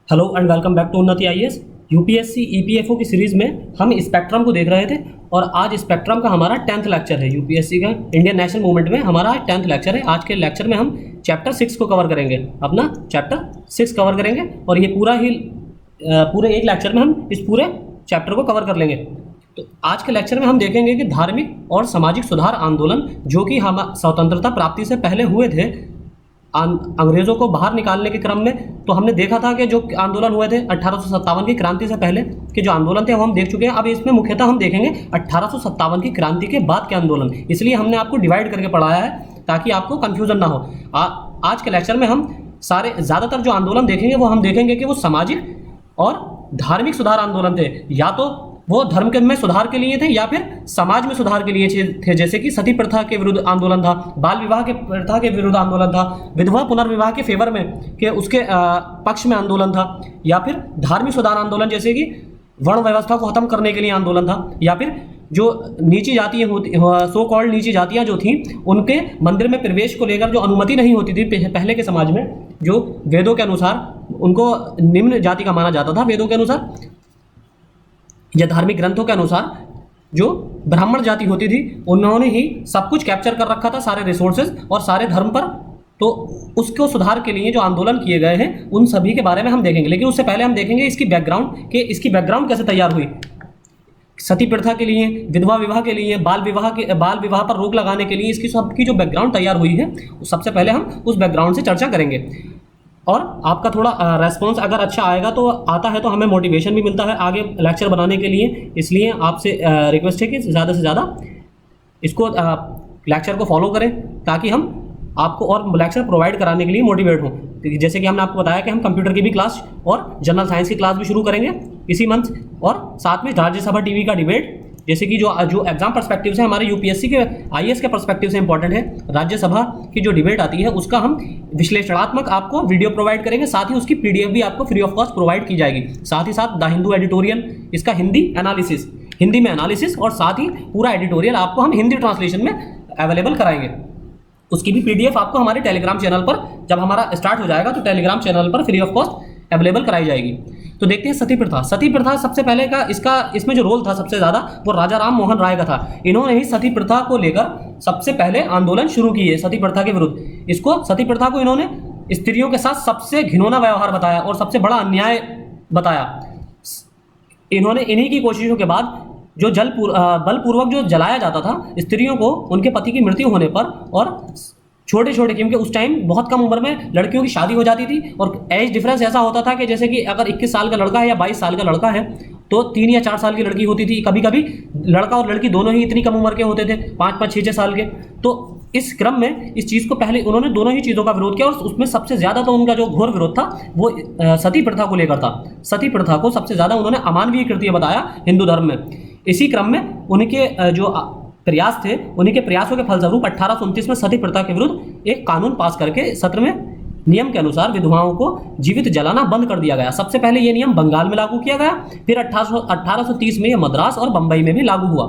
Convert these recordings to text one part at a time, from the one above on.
Hello and welcome back to Unnati IAS. UPSC EPFO की series में हम स्पेक्ट्रम को देख रहे थे और आज स्पेक्ट्रम का हमारा 10th लेक्चर है। यूपीएससी का इंडियन नेशनल मूवमेंट में हमारा 10th लेक्चर है। आज के लेक्चर में हम चैप्टर 6 को कवर करेंगे, अपना चैप्टर 6 कवर करेंगे और ये पूरे एक लेक्चर में हम इस पूरे चैप्टर को कवर कर लेंगे। तो आज के लेक्चर में हम देखेंगे कि धार्मिक और सामाजिक सुधार आंदोलन जो कि हम स्वतंत्रता प्राप्ति से पहले हुए थे अंग्रेज़ों को बाहर निकालने के क्रम में, तो हमने देखा था कि जो आंदोलन हुए थे 1857 की क्रांति से पहले के जो आंदोलन थे वो हम देख चुके हैं। अब इसमें मुख्यतः हम देखेंगे 1857 की क्रांति के बाद के आंदोलन, इसलिए हमने आपको डिवाइड करके पढ़ाया है ताकि आपको कन्फ्यूजन ना हो। आज के लेक्चर में हम ज़्यादातर जो आंदोलन देखेंगे वो हम देखेंगे कि वो सामाजिक और धार्मिक सुधार आंदोलन थे, या तो वो धर्म के में सुधार के लिए थे या फिर समाज में सुधार के लिए थे। जैसे कि सती प्रथा के विरुद्ध आंदोलन था, बाल विवाह के प्रथा के विरुद्ध आंदोलन था, विधवा पुनर्विवाह के फेवर में के उसके पक्ष में आंदोलन था, या फिर धार्मिक सुधार आंदोलन जैसे कि वर्ण व्यवस्था को खत्म करने के लिए आंदोलन था, या फिर जो नीची जातियाँ होती सो कॉल्ड नीची जातियाँ जो थीं उनके मंदिर में प्रवेश को लेकर जो अनुमति नहीं होती थी पहले के समाज में, जो वेदों के अनुसार उनको निम्न जाति का माना जाता था, वेदों के अनुसार या धार्मिक ग्रंथों के अनुसार जो ब्राह्मण जाति होती थी उन्होंने ही सब कुछ कैप्चर कर रखा था, सारे रिसोर्सेज और सारे धर्म पर। तो उसको सुधार के लिए जो आंदोलन किए गए हैं उन सभी के बारे में हम देखेंगे, लेकिन उससे पहले हम देखेंगे इसकी बैकग्राउंड कैसे तैयार हुई। सती प्रथा के लिए, विधवा विवाह के लिए, बाल विवाह पर रोक लगाने के लिए इसकी सबकी जो बैकग्राउंड तैयार हुई है सबसे पहले हम उस बैकग्राउंड से चर्चा करेंगे। और आपका थोड़ा रेस्पॉन्स अगर अच्छा आएगा तो आता है तो हमें मोटिवेशन भी मिलता है आगे लेक्चर बनाने के लिए। इसलिए आपसे रिक्वेस्ट है कि ज़्यादा से ज़्यादा इसको लेक्चर को फॉलो करें ताकि हम आपको और लेक्चर प्रोवाइड कराने के लिए मोटिवेट हों। जैसे कि हमने आपको बताया कि हम कंप्यूटर की भी क्लास और जनरल साइंस की क्लास भी शुरू करेंगे इसी मंथ, और साथ में राज्यसभा टीवी का डिबेट, जैसे कि जो एग्जाम पर्सपेक्टिव से हमारे यूपीएससी के आईएएस के पर्सपेक्टिव से इंपॉर्टेंट है, राज्यसभा की जो डिबेट आती है उसका हम विश्लेषणात्मक आपको वीडियो प्रोवाइड करेंगे, साथ ही उसकी पीडीएफ भी आपको फ्री ऑफ कॉस्ट प्रोवाइड की जाएगी। साथ ही साथ द हिंदू एडिटोरियल, इसका हिंदी में एनालिसिस और साथ ही पूरा एडिटोरियल आपको हम हिंदी ट्रांसलेशन में अवेलेबल कराएंगे। उसकी भी पीडीएफ आपको हमारे टेलीग्राम चैनल पर जब हमारा स्टार्ट हो जाएगा तो टेलीग्राम चैनल पर फ्री ऑफ कॉस्ट अवेलेबल कराई जाएगी। तो देखते हैं सती प्रथा। सती प्रथा सबसे पहले का इसमें जो रोल था सबसे ज़्यादा वो राजा राम मोहन राय का था। इन्होंने ही सती प्रथा को लेकर सबसे पहले आंदोलन शुरू किए सती प्रथा के विरुद्ध। सती प्रथा को इन्होंने स्त्रियों के साथ सबसे घिनौना व्यवहार बताया और सबसे बड़ा अन्याय बताया। इन्होंने इन्हीं की कोशिशों के बाद जो बलपूर्वक जो जलाया जाता था स्त्रियों को उनके पति की मृत्यु होने पर, और छोटे क्योंकि उस टाइम बहुत कम उम्र में लड़कियों की शादी हो जाती थी और एज डिफरेंस ऐसा होता था कि जैसे कि अगर 21 साल का लड़का है या 22 साल का लड़का है तो 3 या 4 साल की लड़की होती थी। कभी कभी लड़का और लड़की दोनों ही इतनी कम उम्र के होते थे, 5-5, 6-6 साल के। तो इस क्रम में इस चीज़ को पहले उन्होंने दोनों ही चीज़ों का विरोध किया और उसमें सबसे ज़्यादा तो उनका जो घोर विरोध था वो सती प्रथा को लेकर था। सती प्रथा को सबसे ज़्यादा उन्होंने अमानवीय कृत्य बताया हिंदू धर्म में। इसी क्रम में उनके जो प्रयास थे, उन्हीं के प्रयासों के फलस्वरूप 1829 में सती प्रथा के विरुद्ध एक कानून पास करके सत्र में नियम के अनुसार विधवाओं को जीवित जलाना बंद कर दिया गया। सबसे पहले ये नियम बंगाल में लागू किया गया, फिर 1830 में ये मद्रास और बंबई में भी लागू हुआ।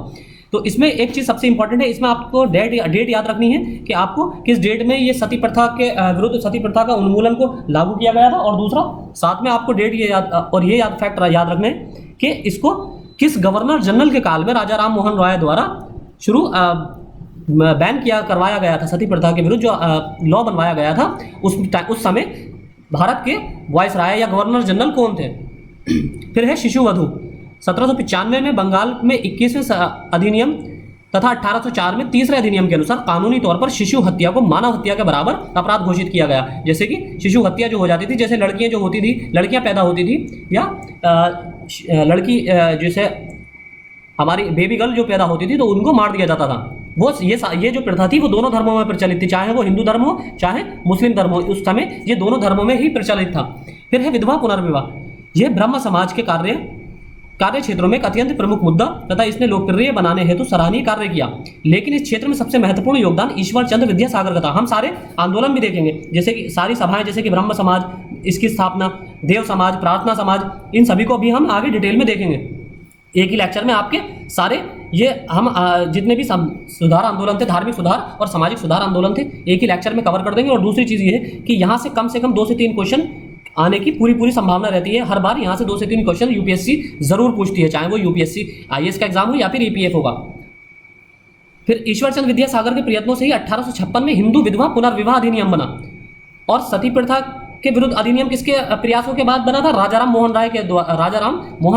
तो इसमें एक चीज़ सबसे इंपॉर्टेंट है, इसमें आपको डेट याद रखनी है कि आपको किस डेट में ये सती प्रथा के विरुद्ध सती प्रथा का उन्मूलन को लागू किया गया था, और दूसरा साथ में आपको डेट ये फैक्ट याद रखना है कि इसको किस गवर्नर जनरल के काल में राजा राम मोहन राय द्वारा करवाया गया था। सती प्रथा के विरुद्ध जो लॉ बनवाया गया था उस समय भारत के वायसराय या गवर्नर जनरल कौन थे? फिर है शिशु वधू। 1795 में बंगाल में 21वें अधिनियम तथा 1804 में 3रे अधिनियम के अनुसार कानूनी तौर पर शिशु हत्या को मानव हत्या के बराबर अपराध घोषित किया गया। जैसे कि शिशु हत्या जो हो जाती थी, जैसे लड़कियां जो होती थी, लड़कियां पैदा होती थी, या लड़की जैसे हमारी बेबी गर्ल जो पैदा होती थी तो उनको मार दिया जाता था। ये जो प्रथा थी वो दोनों धर्मों में प्रचलित थी, चाहे वो हिंदू धर्म हो चाहे मुस्लिम धर्म हो। उस समय ये दोनों धर्मों में ही प्रचलित था। फिर है विधवा पुनर्विवाह। ये ब्रह्म समाज के कार्य क्षेत्रों में एक अत्यंत प्रमुख मुद्दा तथा इसने लोकप्रिय बनाने हेतु सराहनीय कार्य किया। लेकिन इस क्षेत्र में सबसे महत्वपूर्ण योगदान ईश्वर चंद्र विद्यासागर का था। हम सारे आंदोलन भी देखेंगे, जैसे कि सारी सभाएं, जैसे कि ब्रह्म समाज, इसकी स्थापना, देव समाज, प्रार्थना समाज, इन सभी को भी हम आगे डिटेल में देखेंगे। एक ही लेक्चर में आपके सारे ये हम जितने भी सुधार आंदोलन थे, धार्मिक सुधार और सामाजिक सुधार आंदोलन थे, एक ही लेक्चर में कवर कर देंगे। और दूसरी चीज़ ये है कि यहाँ से कम 2 से 3 क्वेश्चन आने की पूरी पूरी संभावना रहती है। हर बार यहाँ से 2 से 3 क्वेश्चन यूपीएससी जरूर पूछती है, चाहे वो यूपीएससी आईएएस का एग्जाम हो या फिर ईपीएफओ का। फिर ईश्वरचंद विद्यासागर के प्रयत्नों से ही 1856 में हिंदू विधवा पुनर्विवाह अधिनियम बना। और सती प्रथा के विरुद्ध अधिनियम किसके प्रयासों के बाद बना था? राजाराम मोहन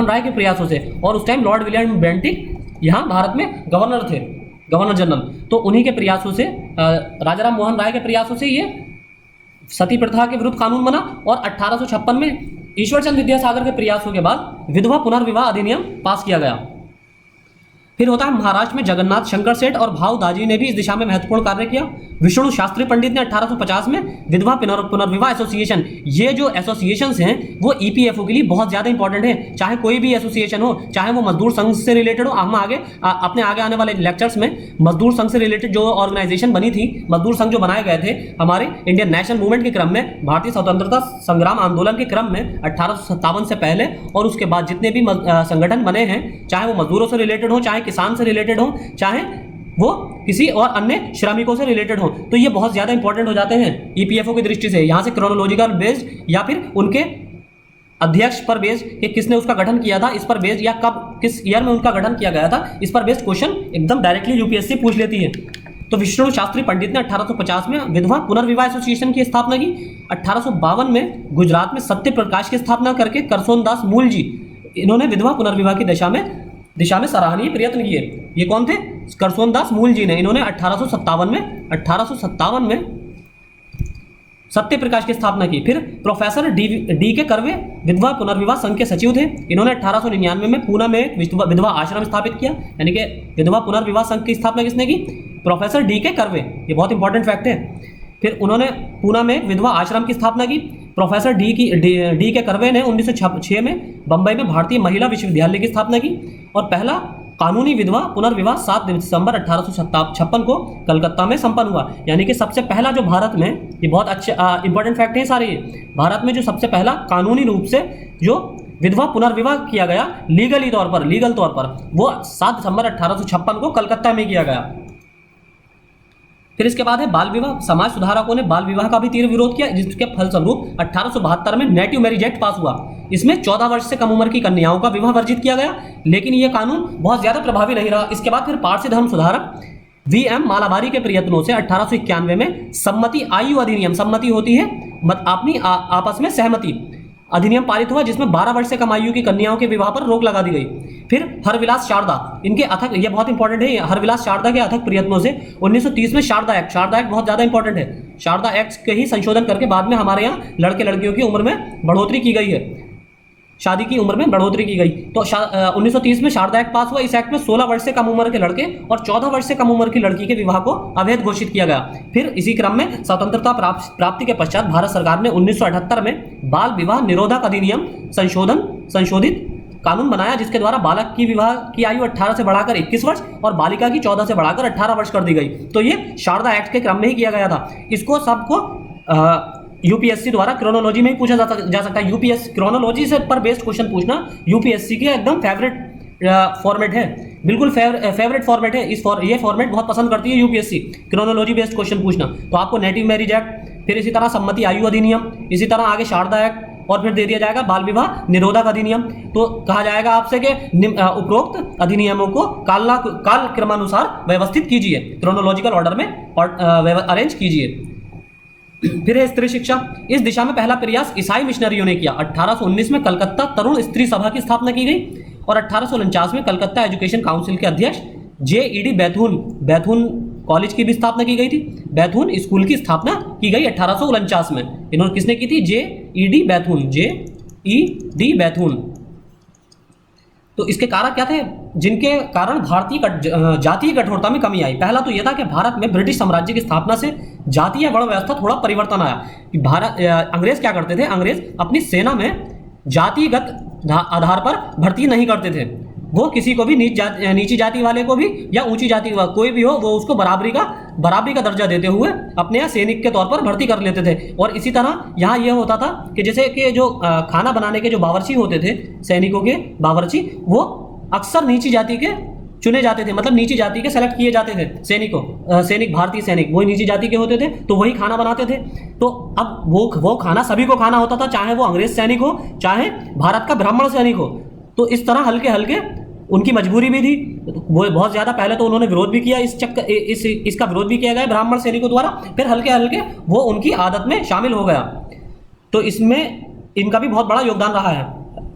राय के प्रयासों से। और उस टाइम लॉर्ड विलियम बेंटिक यहाँ भारत में गवर्नर थे, गवर्नर जनरल। तो उन्हीं के प्रयासों से, राजाराम मोहन राय के प्रयासों से ये सती प्रथा के विरुद्ध कानून बना। और 1856 में ईश्वरचंद विद्यासागर के प्रयासों के बाद विधवा पुनर्विवाह अधिनियम पास किया गया। फिर होता है महाराष्ट्र में जगन्नाथ शंकर सेठ और भाव दाजी ने भी इस दिशा में महत्वपूर्ण कार्य किया। विष्णु शास्त्री पंडित ने 1850 में विधवा पुनर्विवाह एसोसिएशन, ये जो एसोसिएशंस हैं वो ईपीएफओ के लिए बहुत ज़्यादा इंपॉर्टेंट है। चाहे कोई भी एसोसिएशन हो, चाहे वो मजदूर संघ से रिलेटेड हो। हम अपने आगे आने वाले लेक्चर्स में मजदूर संघ से रिलेटेड जो ऑर्गेनाइजेशन बनी थी, मजदूर संघ जो बनाए गए थे हमारे इंडियन नेशनल मूवमेंट के क्रम में, भारतीय स्वतंत्रता संग्राम आंदोलन के क्रम में 1857 से पहले और उसके बाद जितने भी संगठन बने हैं, चाहे वो मजदूरों से रिलेटेड हो, चाहे किसान से रिलेटेड हो, चाहे वो किसी और अन्य श्रमिकों से रिलेटेड हो, तो ये बहुत ज़्यादा इंपॉर्टेंट हो जाते हैं ईपीएफओ की दृष्टि से। यहाँ से क्रोनोलॉजिकल बेस्ड या फिर उनके अध्यक्ष पर बेस्ड कि किसने उसका गठन किया था इस पर बेस्ड, या कब किस ईयर में उनका गठन किया गया था इस पर बेस्ड क्वेश्चन एकदम डायरेक्टली यूपीएससी पूछ लेती है। तो विष्णु शास्त्री पंडित ने 1850 में विधवा पुनर्विवाह एसोसिएशन की स्थापना की। 1852 में गुजरात में सत्य प्रकाश की स्थापना करके करसोनदास मूल जी, इन्होंने विधवा पुनर्विवाह की दिशा में सराहनीय प्रयत्न किए। ये कौन थे? करसोनदास मूल जी ने। इन्होंने 1857 में सत्य प्रकाश की स्थापना की। फिर प्रोफेसर डी के कर्वे विधवा पुनर्विवाह संघ के सचिव थे। इन्होंने 1899 में पूना में एक विधवा आश्रम स्थापित किया। यानी कि विधवा पुनर्विवाह संघ की स्थापना किसने की? प्रोफेसर डी के कर्वे। ये बहुत इंपॉर्टेंट फैक्ट है। फिर उन्होंने पूना में विधवा आश्रम की स्थापना की। प्रोफेसर डी के कर्वे ने 1906 में बंबई में भारतीय महिला विश्वविद्यालय की स्थापना की। और पहला कानूनी विधवा पुनर्विवाह 7 दिसंबर 1856 को कलकत्ता में संपन्न हुआ। यानी कि सबसे पहला जो भारत में, ये बहुत अच्छे इंपॉर्टेंट फैक्ट है सारे, भारत में जो सबसे पहला कानूनी रूप से जो विधवा पुनर्विवाह किया गया लीगल तौर पर, वो 7 दिसंबर 1856 को कलकत्ता में किया गया। फिर इसके बाद है बाल विवाह। समाज सुधारकों ने बाल विवाह का भी तीव्र विरोध किया, जिसके फलस्वरूप 1872 में नेटिव मैरिज एक्ट पास हुआ। इसमें 14 वर्ष से कम उम्र की कन्याओं का विवाह वर्जित किया गया, लेकिन यह कानून बहुत ज्यादा प्रभावी नहीं रहा। इसके बाद फिर पारसी धर्म सुधारक वीएम मालाबारी के प्रयत्नों से 1891 में सम्मति आयु अधिनियम, सम्मति होती है अपनी आपस में सहमति, अधिनियम पारित हुआ, जिसमें 12 वर्ष से कम आयु की कन्याओं के विवाह पर रोक लगा दी गई। फिर हरविलास शारदा, इनके अथक, ये बहुत इंपॉर्टेंट है, हरविलास शारदा के अथक प्रयत्नों से 1930 में शारदा एक्ट बहुत ज्यादा इंपॉर्टेंट है। शारदा एक्ट के ही संशोधन करके बाद में हमारे यहाँ लड़के लड़कियों की उम्र में बढ़ोतरी की गई है, शादी की उम्र में बढ़ोतरी की गई। तो 1930 में शारदा एक्ट पास हुआ। इस एक्ट में 16 वर्ष से कम उम्र के लड़के और 14 वर्ष से कम उम्र की लड़की के विवाह को अवैध घोषित किया गया। फिर इसी क्रम में स्वतंत्रता प्राप्ति के पश्चात भारत सरकार ने 1978 में बाल विवाह निरोधक अधिनियम संशोधित कानून बनाया, जिसके द्वारा बालक की विवाह की आयु 18 से बढ़ाकर 21 वर्ष और बालिका की 14 से बढ़ाकर 18 वर्ष कर दी गई। तो ये शारदा एक्ट के क्रम में ही किया गया था। इसको सबको यूपीएससी द्वारा क्रोनोलॉजी में ही पूछा जा सकता है। यूपीएससी क्रोनोलॉजी से पर बेस्ड क्वेश्चन पूछना यूपीएससी के एकदम फेवरेट फॉर्मेट है, बिल्कुल फेवरेट फॉर्मेट है। ये फॉर्मेट बहुत पसंद करती है यूपीएससी, क्रोनोलॉजी बेस्ड क्वेश्चन पूछना। तो आपको नेटिव मैरिज एक्ट, फिर इसी तरह सम्मति आयु अधिनियम, इसी तरह आगे शारदा एक्ट, और फिर दे दिया जाएगा बाल विवाह निरोधक अधिनियम। तो कहा जाएगा आपसे कि उपरोक्त अधिनियमों को काल क्रमानुसार व्यवस्थित कीजिए, क्रोनोलॉजिकल ऑर्डर में अरेंज कीजिए। फिर है स्त्री शिक्षा। इस दिशा में पहला प्रयास ईसाई मिशनरियों ने किया। 1819 में कलकत्ता तरुण स्त्री सभा की स्थापना की गई और 1849 में कलकत्ता एजुकेशन काउंसिल के अध्यक्ष JED बैथून कॉलेज की भी स्थापना की गई थी। बैथून स्कूल की स्थापना की गई 1849 में। इन्होंने किसने की थी? JED बैथून। तो इसके कारण क्या थे जिनके कारण भारतीय जातीय कठोरता में कमी आई? पहला तो यह था कि भारत में ब्रिटिश साम्राज्य की स्थापना से जातीय वर्ण व्यवस्था थोड़ा परिवर्तन आया। अंग्रेज क्या करते थे? अंग्रेज अपनी सेना में जातिगत आधार पर भर्ती नहीं करते थे। वो किसी को भी नीची जाति वाले को भी या ऊंची जाति कोई भी हो, वो उसको बराबरी का दर्जा देते हुए अपने यहाँ सैनिक के तौर पर भर्ती कर लेते थे। और इसी तरह यहाँ यह होता था कि जैसे कि जो खाना बनाने के जो बावर्ची होते थे, सैनिकों के बावर्ची, वो अक्सर नीची जाति के चुने जाते थे, मतलब नीची जाति के सेलेक्ट किए जाते थे सैनिकों, सैनिक, भारतीय सैनिक वही नीची जाति के होते थे, तो वही खाना बनाते थे। तो अब वो खाना सभी को खाना होता था, चाहे वो अंग्रेज सैनिक हो, चाहे भारत का ब्राह्मण सैनिक हो। तो इस तरह हल्के हल्के उनकी मजबूरी भी थी, वो बहुत ज़्यादा पहले तो उन्होंने विरोध भी किया, इसका विरोध भी किया गया ब्राह्मण सैनिकों द्वारा, फिर हल्के हल्के वो उनकी आदत में शामिल हो गया। तो इसमें इनका भी बहुत बड़ा योगदान रहा है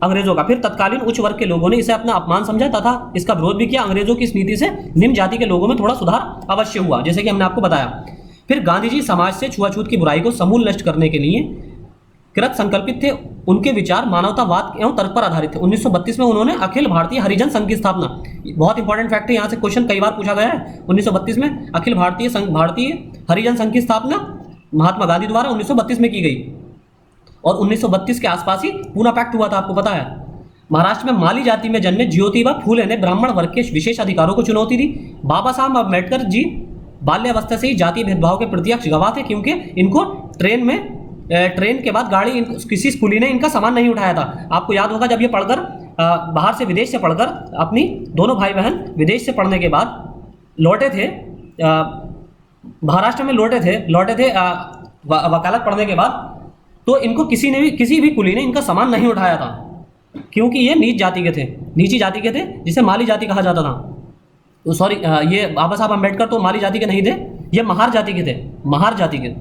अंग्रेजों का। फिर तत्कालीन उच्च वर्ग के लोगों ने इसे अपना अपमान समझा तथा इसका विरोध भी किया। अंग्रेजों की इस नीति से निम्न जाति के लोगों में थोड़ा सुधार अवश्य हुआ, जैसे कि हमने आपको बताया। फिर गांधी जी समाज से छुआछूत की बुराई को समूल नष्ट करने के लिए कृत संकल्पित थे। उनके विचार मानवतावाद एवं तर्क पर आधारित थे। 1932 में उन्होंने अखिल भारतीय हरिजन संघ की स्थापना, बहुत इंपॉर्टेंट फैक्ट है, यहाँ से क्वेश्चन कई बार पूछा गया है। 1932 में अखिल भारतीय हरिजन संघ की स्थापना महात्मा गांधी द्वारा 1932 में की गई और 1932 के आसपास ही पूना पैक्ट हुआ था, आपको पता है। महाराष्ट्र में माली जाति में जन्मे ज्योतिबा फूले ने ब्राह्मण वर्ग के विशेष अधिकारों को चुनौती दी। बाबा साहब अम्बेडकर जी बाल्यावस्था से ही जातीय भेदभाव के प्रत्यक्ष गवाह थे, क्योंकि इनको ट्रेन के बाद गाड़ी किसी स्कूली ने इनका सामान नहीं उठाया था। आपको याद होगा जब ये पढ़कर बाहर से विदेश से पढ़कर अपनी दोनों भाई बहन विदेश से पढ़ने के बाद लौटे थे, महाराष्ट्र में लौटे थे वकालत पढ़ने के बाद, तो इनको किसी भी कुली ने इनका सामान नहीं उठाया था, क्योंकि ये नीच जाति के थे, नीची जाति के थे, जिसे माली जाति कहा जाता था। सॉरी, ये बाबा साहब अम्बेडकर तो माली जाति के नहीं थे, ये महार जाति के थे, महार जाति के।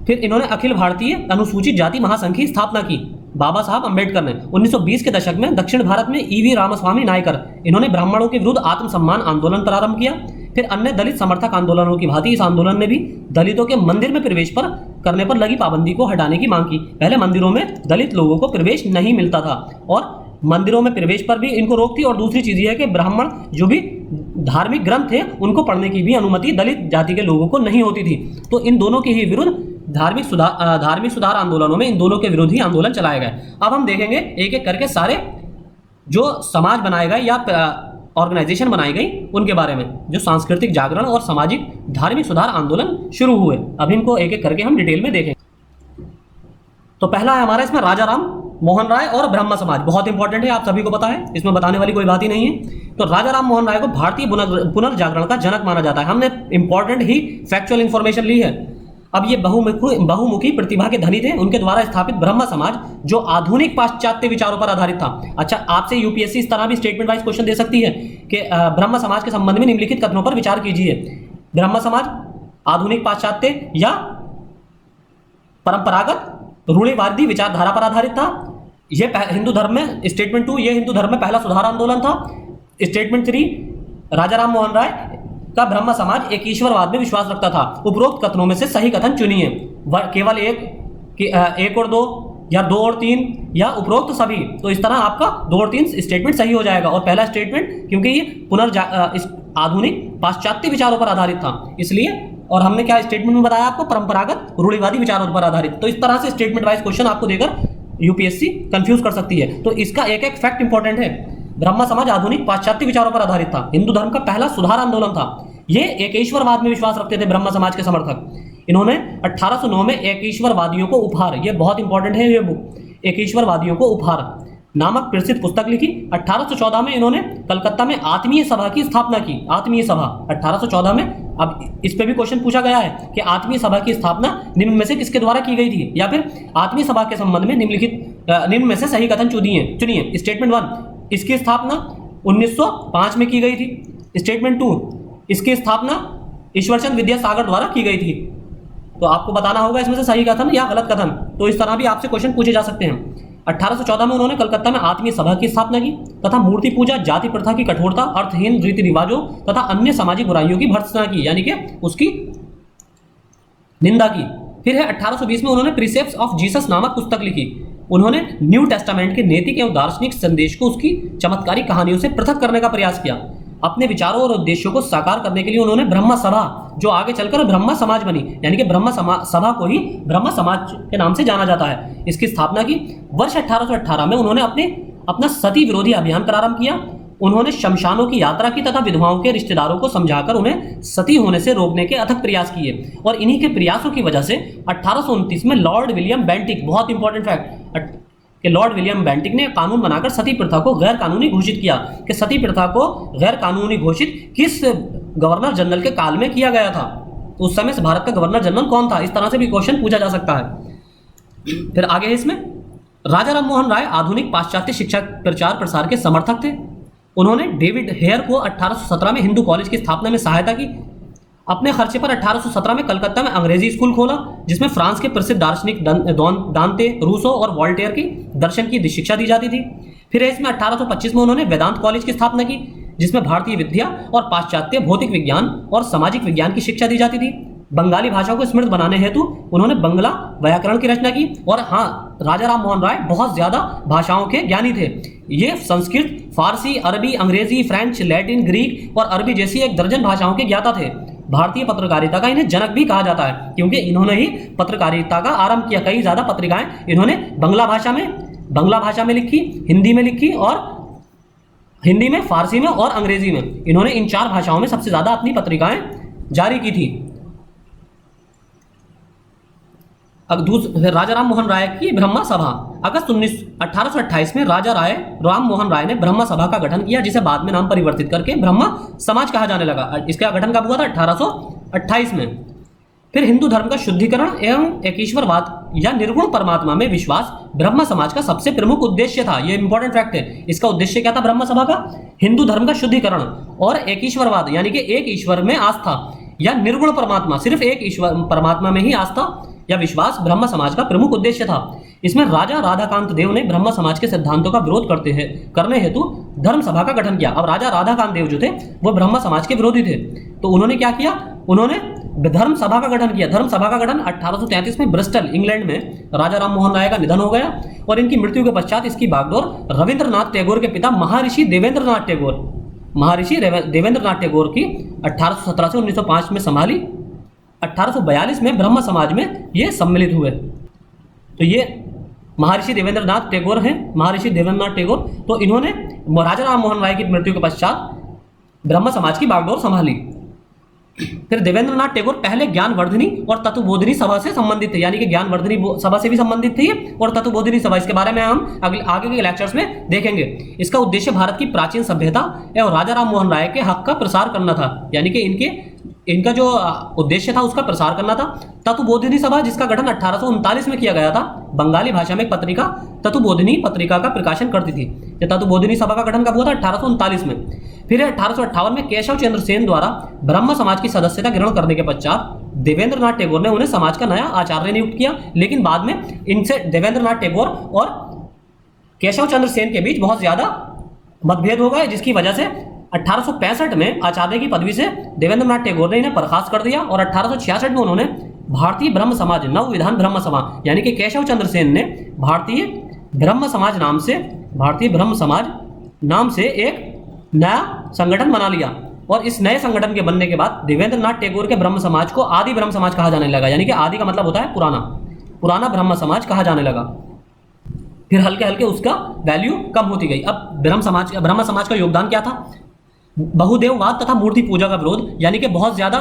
फिर इन्होंने अखिल भारतीय अनुसूचित जाति महासंघ की स्थापना की बाबा साहब अम्बेडकर ने। 1920 के दशक में दक्षिण भारत में ईवी रामास्वामी नायकर, इन्होंने ब्राह्मणों के विरुद्ध आत्मसम्मान आंदोलन प्रारंभ किया। फिर अन्य दलित समर्थक आंदोलनों की भांति इस आंदोलन ने भी दलितों के मंदिर में प्रवेश करने पर लगी पाबंदी को हटाने की मांग की। पहले मंदिरों में दलित लोगों को प्रवेश नहीं मिलता था और मंदिरों में प्रवेश पर भी इनको रोक थी। और दूसरी चीज यह है कि ब्राह्मण जो भी धार्मिक ग्रंथ थे उनको पढ़ने की भी अनुमति दलित जाति के लोगों को नहीं होती थी। तो इन दोनों के ही विरुद्ध धार्मिक सुधार आंदोलनों में इन दोनों के विरुद्ध ही आंदोलन चलाए गए। अब हम देखेंगे एक एक करके सारे जो समाज बनाए गए या ऑर्गेनाइजेशन बनाई गई उनके बारे में, जो सांस्कृतिक जागरण और सामाजिक धार्मिक सुधार आंदोलन शुरू हुए। अब इनको एक एक करके हम डिटेल में देखेंगे। तो पहला है हमारा इसमें राजा राम मोहन राय और ब्रह्म समाज, बहुत इंपॉर्टेंट है, आप सभी को पता है, इसमें बताने वाली कोई बात ही नहीं है। तो राजा राम मोहन राय को भारतीय पुनर्जागरण का जनक माना जाता है। हमने इंपॉर्टेंट ही फैक्चुअल इंफॉर्मेशन ली है। अब ये बहुमुखी प्रतिभा के धनी थे। उनके द्वारा स्थापित ब्रह्म समाज जो आधुनिक पाश्चात्य विचारों पर आधारित था। अच्छा, आपसे यूपीएससी इस तरह भी स्टेटमेंट वाइज क्वेश्चन दे सकती है कि ब्रह्म समाज के संबंध में निम्नलिखित कथनों पर विचार कीजिए। ब्रह्म समाज आधुनिक पाश्चात्य या परंपरागत रूढ़िवादी विचारधारा पर आधारित था। यह हिंदू धर्म में स्टेटमेंट 2, यह हिंदू धर्म में पहला सुधार आंदोलन था। स्टेटमेंट 3, राजा राम मोहन राय का ब्रह्म समाज एक ईश्वरवाद में विश्वास रखता था। उपरोक्त कथनों में से सही कथन चुनिए, केवल एक और 2 या 2 और 3 या उपरोक्त सभी। तो इस तरह आपका 2 और 3 स्टेटमेंट सही हो जाएगा। और पहला स्टेटमेंट क्योंकि ये आधुनिक पाश्चात्य विचारों पर आधारित था इसलिए, और हमने क्या स्टेटमेंट में बताया आपको, परंपरागत रूढ़िवादी विचारों पर आधारित। तो इस तरह से स्टेटमेंट वाइज क्वेश्चन आपको देकर यूपीएससी कंफ्यूज कर सकती है। तो इसका एक एक फैक्ट इंपॉर्टेंट है। ब्रह्म समाज आधुनिक पाश्चात्य विचारों पर आधारित था, हिंदू धर्म का पहला सुधार आंदोलन था। ये एकेश्वरवाद में विश्वास रखते थे ब्रह्म समाज के समर्थक। इन्होंने 1809 में एकेश्वरवादियों को उपहार, ये बहुत इंपॉर्टेंट है ये बुक, एकेश्वरवादियों को उपहार नामक प्रसिद्ध पुस्तक लिखी। 1814 में इन्होंने कलकत्ता में आत्मीय सभा की स्थापना की। आत्मीय सभा 1814 में। अब इस पे भी क्वेश्चन पूछा गया है कि आत्मीय सभा की स्थापना निम्न में से किसके द्वारा की गई थी, या फिर आत्मीय सभा के संबंध में निम्न में से सही कथन चुनिए। स्टेटमेंट 1, इसकी स्थापना 1905 में की गई थी। स्टेटमेंट 2, इसकी स्थापना ईश्वरचंद विद्यासागर द्वारा की गई थी। तो आपको बताना होगा इसमें से सही कथन या गलत कथन। तो इस तरह भी आपसे क्वेश्चन पूछे जा सकते हैं। 1814 में उन्होंने कलकत्ता में आत्मीय सभा की स्थापना की तथा मूर्ति पूजा, जाति प्रथा की कठोरता, अर्थहीन रीति रिवाजों तथा अन्य सामाजिक बुराइयों की भर्त्सना की, यानी कि उसकी निंदा की। फिर है 1820 में उन्होंने प्रीसेप्ट्स ऑफ जीसस नामक पुस्तक लिखी। उन्होंने न्यू टेस्टामेंट के नैतिक एवं दार्शनिक संदेश को उसकी चमत्कारी कहानियों से पृथक करने का प्रयास किया। अपने विचारों और उद्देश्यों को साकार करने के लिए उन्होंने ब्रह्म सभा, जो आगे चलकर ब्रह्म समाज बनी, यानी कि ब्रह्म सभा को ही ब्रह्म समाज के नाम से जाना जाता है, इसकी स्थापना की। वर्ष 1818 में उन्होंने अपना सती विरोधी अभियान प्रारंभ किया। उन्होंने शमशानों की यात्रा की तथा विधवाओं के रिश्तेदारों को समझाकर उन्हें सती होने से रोकने के अथक प्रयास किए। और इन्हीं के प्रयासों की वजह से 1829 में लॉर्ड विलियम बेंटिक, बहुत इंपॉर्टेंट फैक्ट, कि लॉर्ड विलियम बेंटिक ने कानून बनाकर सती प्रथा को गैर कानूनी घोषित किया कि सती प्रथा को गैर कानूनी घोषित किस गवर्नर जनरल के काल में किया गया था, उस समय से भारत का गवर्नर जनरल कौन था। इस तरह से भी क्वेश्चन पूछा जा सकता है। फिर आगे है इसमें, राजा राम मोहन राय आधुनिक पाश्चात्य शिक्षा प्रचार प्रसार के समर्थक थे। उन्होंने डेविड हेयर को 1817 में हिंदू कॉलेज की स्थापना में सहायता की। अपने खर्चे पर 1817 में कलकत्ता में अंग्रेजी स्कूल खोला, जिसमें फ्रांस के प्रसिद्ध दार्शनिक दांते, रूसो और वॉल्टेयर की दर्शन की शिक्षा दी जाती थी। फिर इसमें 1825 में उन्होंने वेदांत कॉलेज की स्थापना की, जिसमें भारतीय विद्या और पाश्चात्य भौतिक विज्ञान और सामाजिक विज्ञान की शिक्षा दी जाती थी। बंगाली भाषा को समृद्ध बनाने हेतु उन्होंने बंगला व्याकरण की रचना की। और हाँ, राजा राम मोहन राय बहुत ज्यादा भाषाओं के ज्ञानी थे। ये संस्कृत, फारसी, अरबी, अंग्रेजी, फ्रेंच, लैटिन, ग्रीक और अरबी जैसी 1 दर्जन भाषाओं के ज्ञाता थे। भारतीय पत्रकारिता का इन्हें जनक भी कहा जाता है, क्योंकि इन्होंने ही पत्रकारिता का आरंभ किया। कई ज्यादा पत्रिकाएं इन्होंने बांग्ला भाषा में लिखी, हिंदी में लिखी, और हिंदी में, फारसी में और अंग्रेजी में। इन्होंने इन 4 भाषाओं में सबसे ज्यादा अपनी पत्रिकाएं जारी की थी। राजा राम मोहन राय की ब्रह्मा सभा। अगस्त 1828 में राजा राम मोहन राय ने ब्रह्मा सभा का गठन किया, जिसे बाद में नाम परिवर्तित करके ब्रह्मा समाज कहा जाने लगा। इसका गठन कब हुआ था? 1828 में। फिर हिंदू धर्म का शुद्धिकरण एवं एकीश्वरवाद या निर्गुण परमात्मा में विश्वास ब्रह्मा समाज का सबसे प्रमुख उद्देश्य था। यह इंपॉर्टेंट फैक्ट है। इसका उद्देश्य क्या था ब्रह्मा सभा का? हिंदू धर्म का शुद्धिकरण और एकीश्वरवाद, यानी कि एक ईश्वर में आस्था या निर्गुण परमात्मा, सिर्फ एक ईश्वर परमात्मा में ही आस्था या विश्वास ब्रह्म समाज का प्रमुख उद्देश्य था। इसमें राजा राधाकांत देव ने ब्रह्म समाज के सिद्धांतों का विरोध करने हेतु धर्म सभा का गठन किया। अब राजा राधाकांत देव जो थे वो ब्रह्म समाज के विरोधी थे, तो उन्होंने क्या किया? उन्होंने धर्म सभा का गठन किया। धर्म सभा का गठन 1833 में ब्रिस्टल, इंग्लैंड में राजा राम मोहन राय का निधन हो गया, और इनकी मृत्यु के पश्चात इसकी बागडोर रविंद्रनाथ टैगोर के पिता महर्षि देवेंद्रनाथ टैगोर की 1817 से 1905 में संभाली। 1842 में ब्रह्म समाज में ये सम्मिलित हुए। तो ये महर्षि देवेंद्रनाथ टैगोर हैं, महर्षि देवेंद्रनाथ टैगोर। तो इन्होंने राजा राम मोहन राय की मृत्यु के पश्चात ब्रह्म समाज की बागडोर संभाली। फिर देवेंद्रनाथ टैगोर पहले ज्ञानवर्धिनी और तत्वबोधिनी सभा से संबंधित थे, यानी कि ज्ञानवर्धिनी सभा से भी संबंधित थे और तत्वबोधिनी सभा, इसके बारे में हम आगे के लेक्चर्स में देखेंगे। इसका उद्देश्य भारत की प्राचीन सभ्यता एवं राजा राम मोहन राय के हक का प्रसार करना था, यानी कि इनका जो उद्देश्य था उसका प्रसार करना था। तत्वबोधिनी सभा, जिसका गठन 1839 में किया गया था, बंगाली भाषा में एक पत्रिका तत्वबोधिनी पत्रिका का प्रकाशन करती थी। ये तत्वबोधिनी सभा का गठन कब हुआ था? 1839 में। फिर 1858 में केशव चंद्र सेन द्वारा ब्रह्म समाज की सदस्यता ग्रहण करने के पश्चात देवेंद्रनाथ टैगोर ने उन्हें समाज का नया आचार्य नियुक्त किया, लेकिन बाद में इनसे देवेंद्रनाथ टैगोर और केशव चंद्र सेन के बीच बहुत ज्यादा मतभेद हो गए, जिसकी वजह से 1865 में आचार्य की पदवी से देवेंद्रनाथ टैगोर ने इन्हें बर्खास्त कर दिया, और 1866 में उन्होंने भारतीय ब्रह्म समाज, नव विधान ब्रह्म सभा, यानी कि केशव चंद्र सेन ने भारतीय ब्रह्म समाज नाम से एक नया संगठन बना लिया। और इस नए संगठन के बनने के बाद देवेंद्रनाथ टैगोर के ब्रह्म समाज को आदि ब्रह्म समाज कहा जाने लगा, यानी कि आदि का मतलब होता है पुराना ब्रह्म समाज कहा जाने लगा। फिर हल्के हल्के उसका वैल्यू कम होती गई। अब ब्रह्म समाज का योगदान क्या था? बहुदेववाद तथा मूर्ति पूजा का विरोध, यानी कि बहुत ज्यादा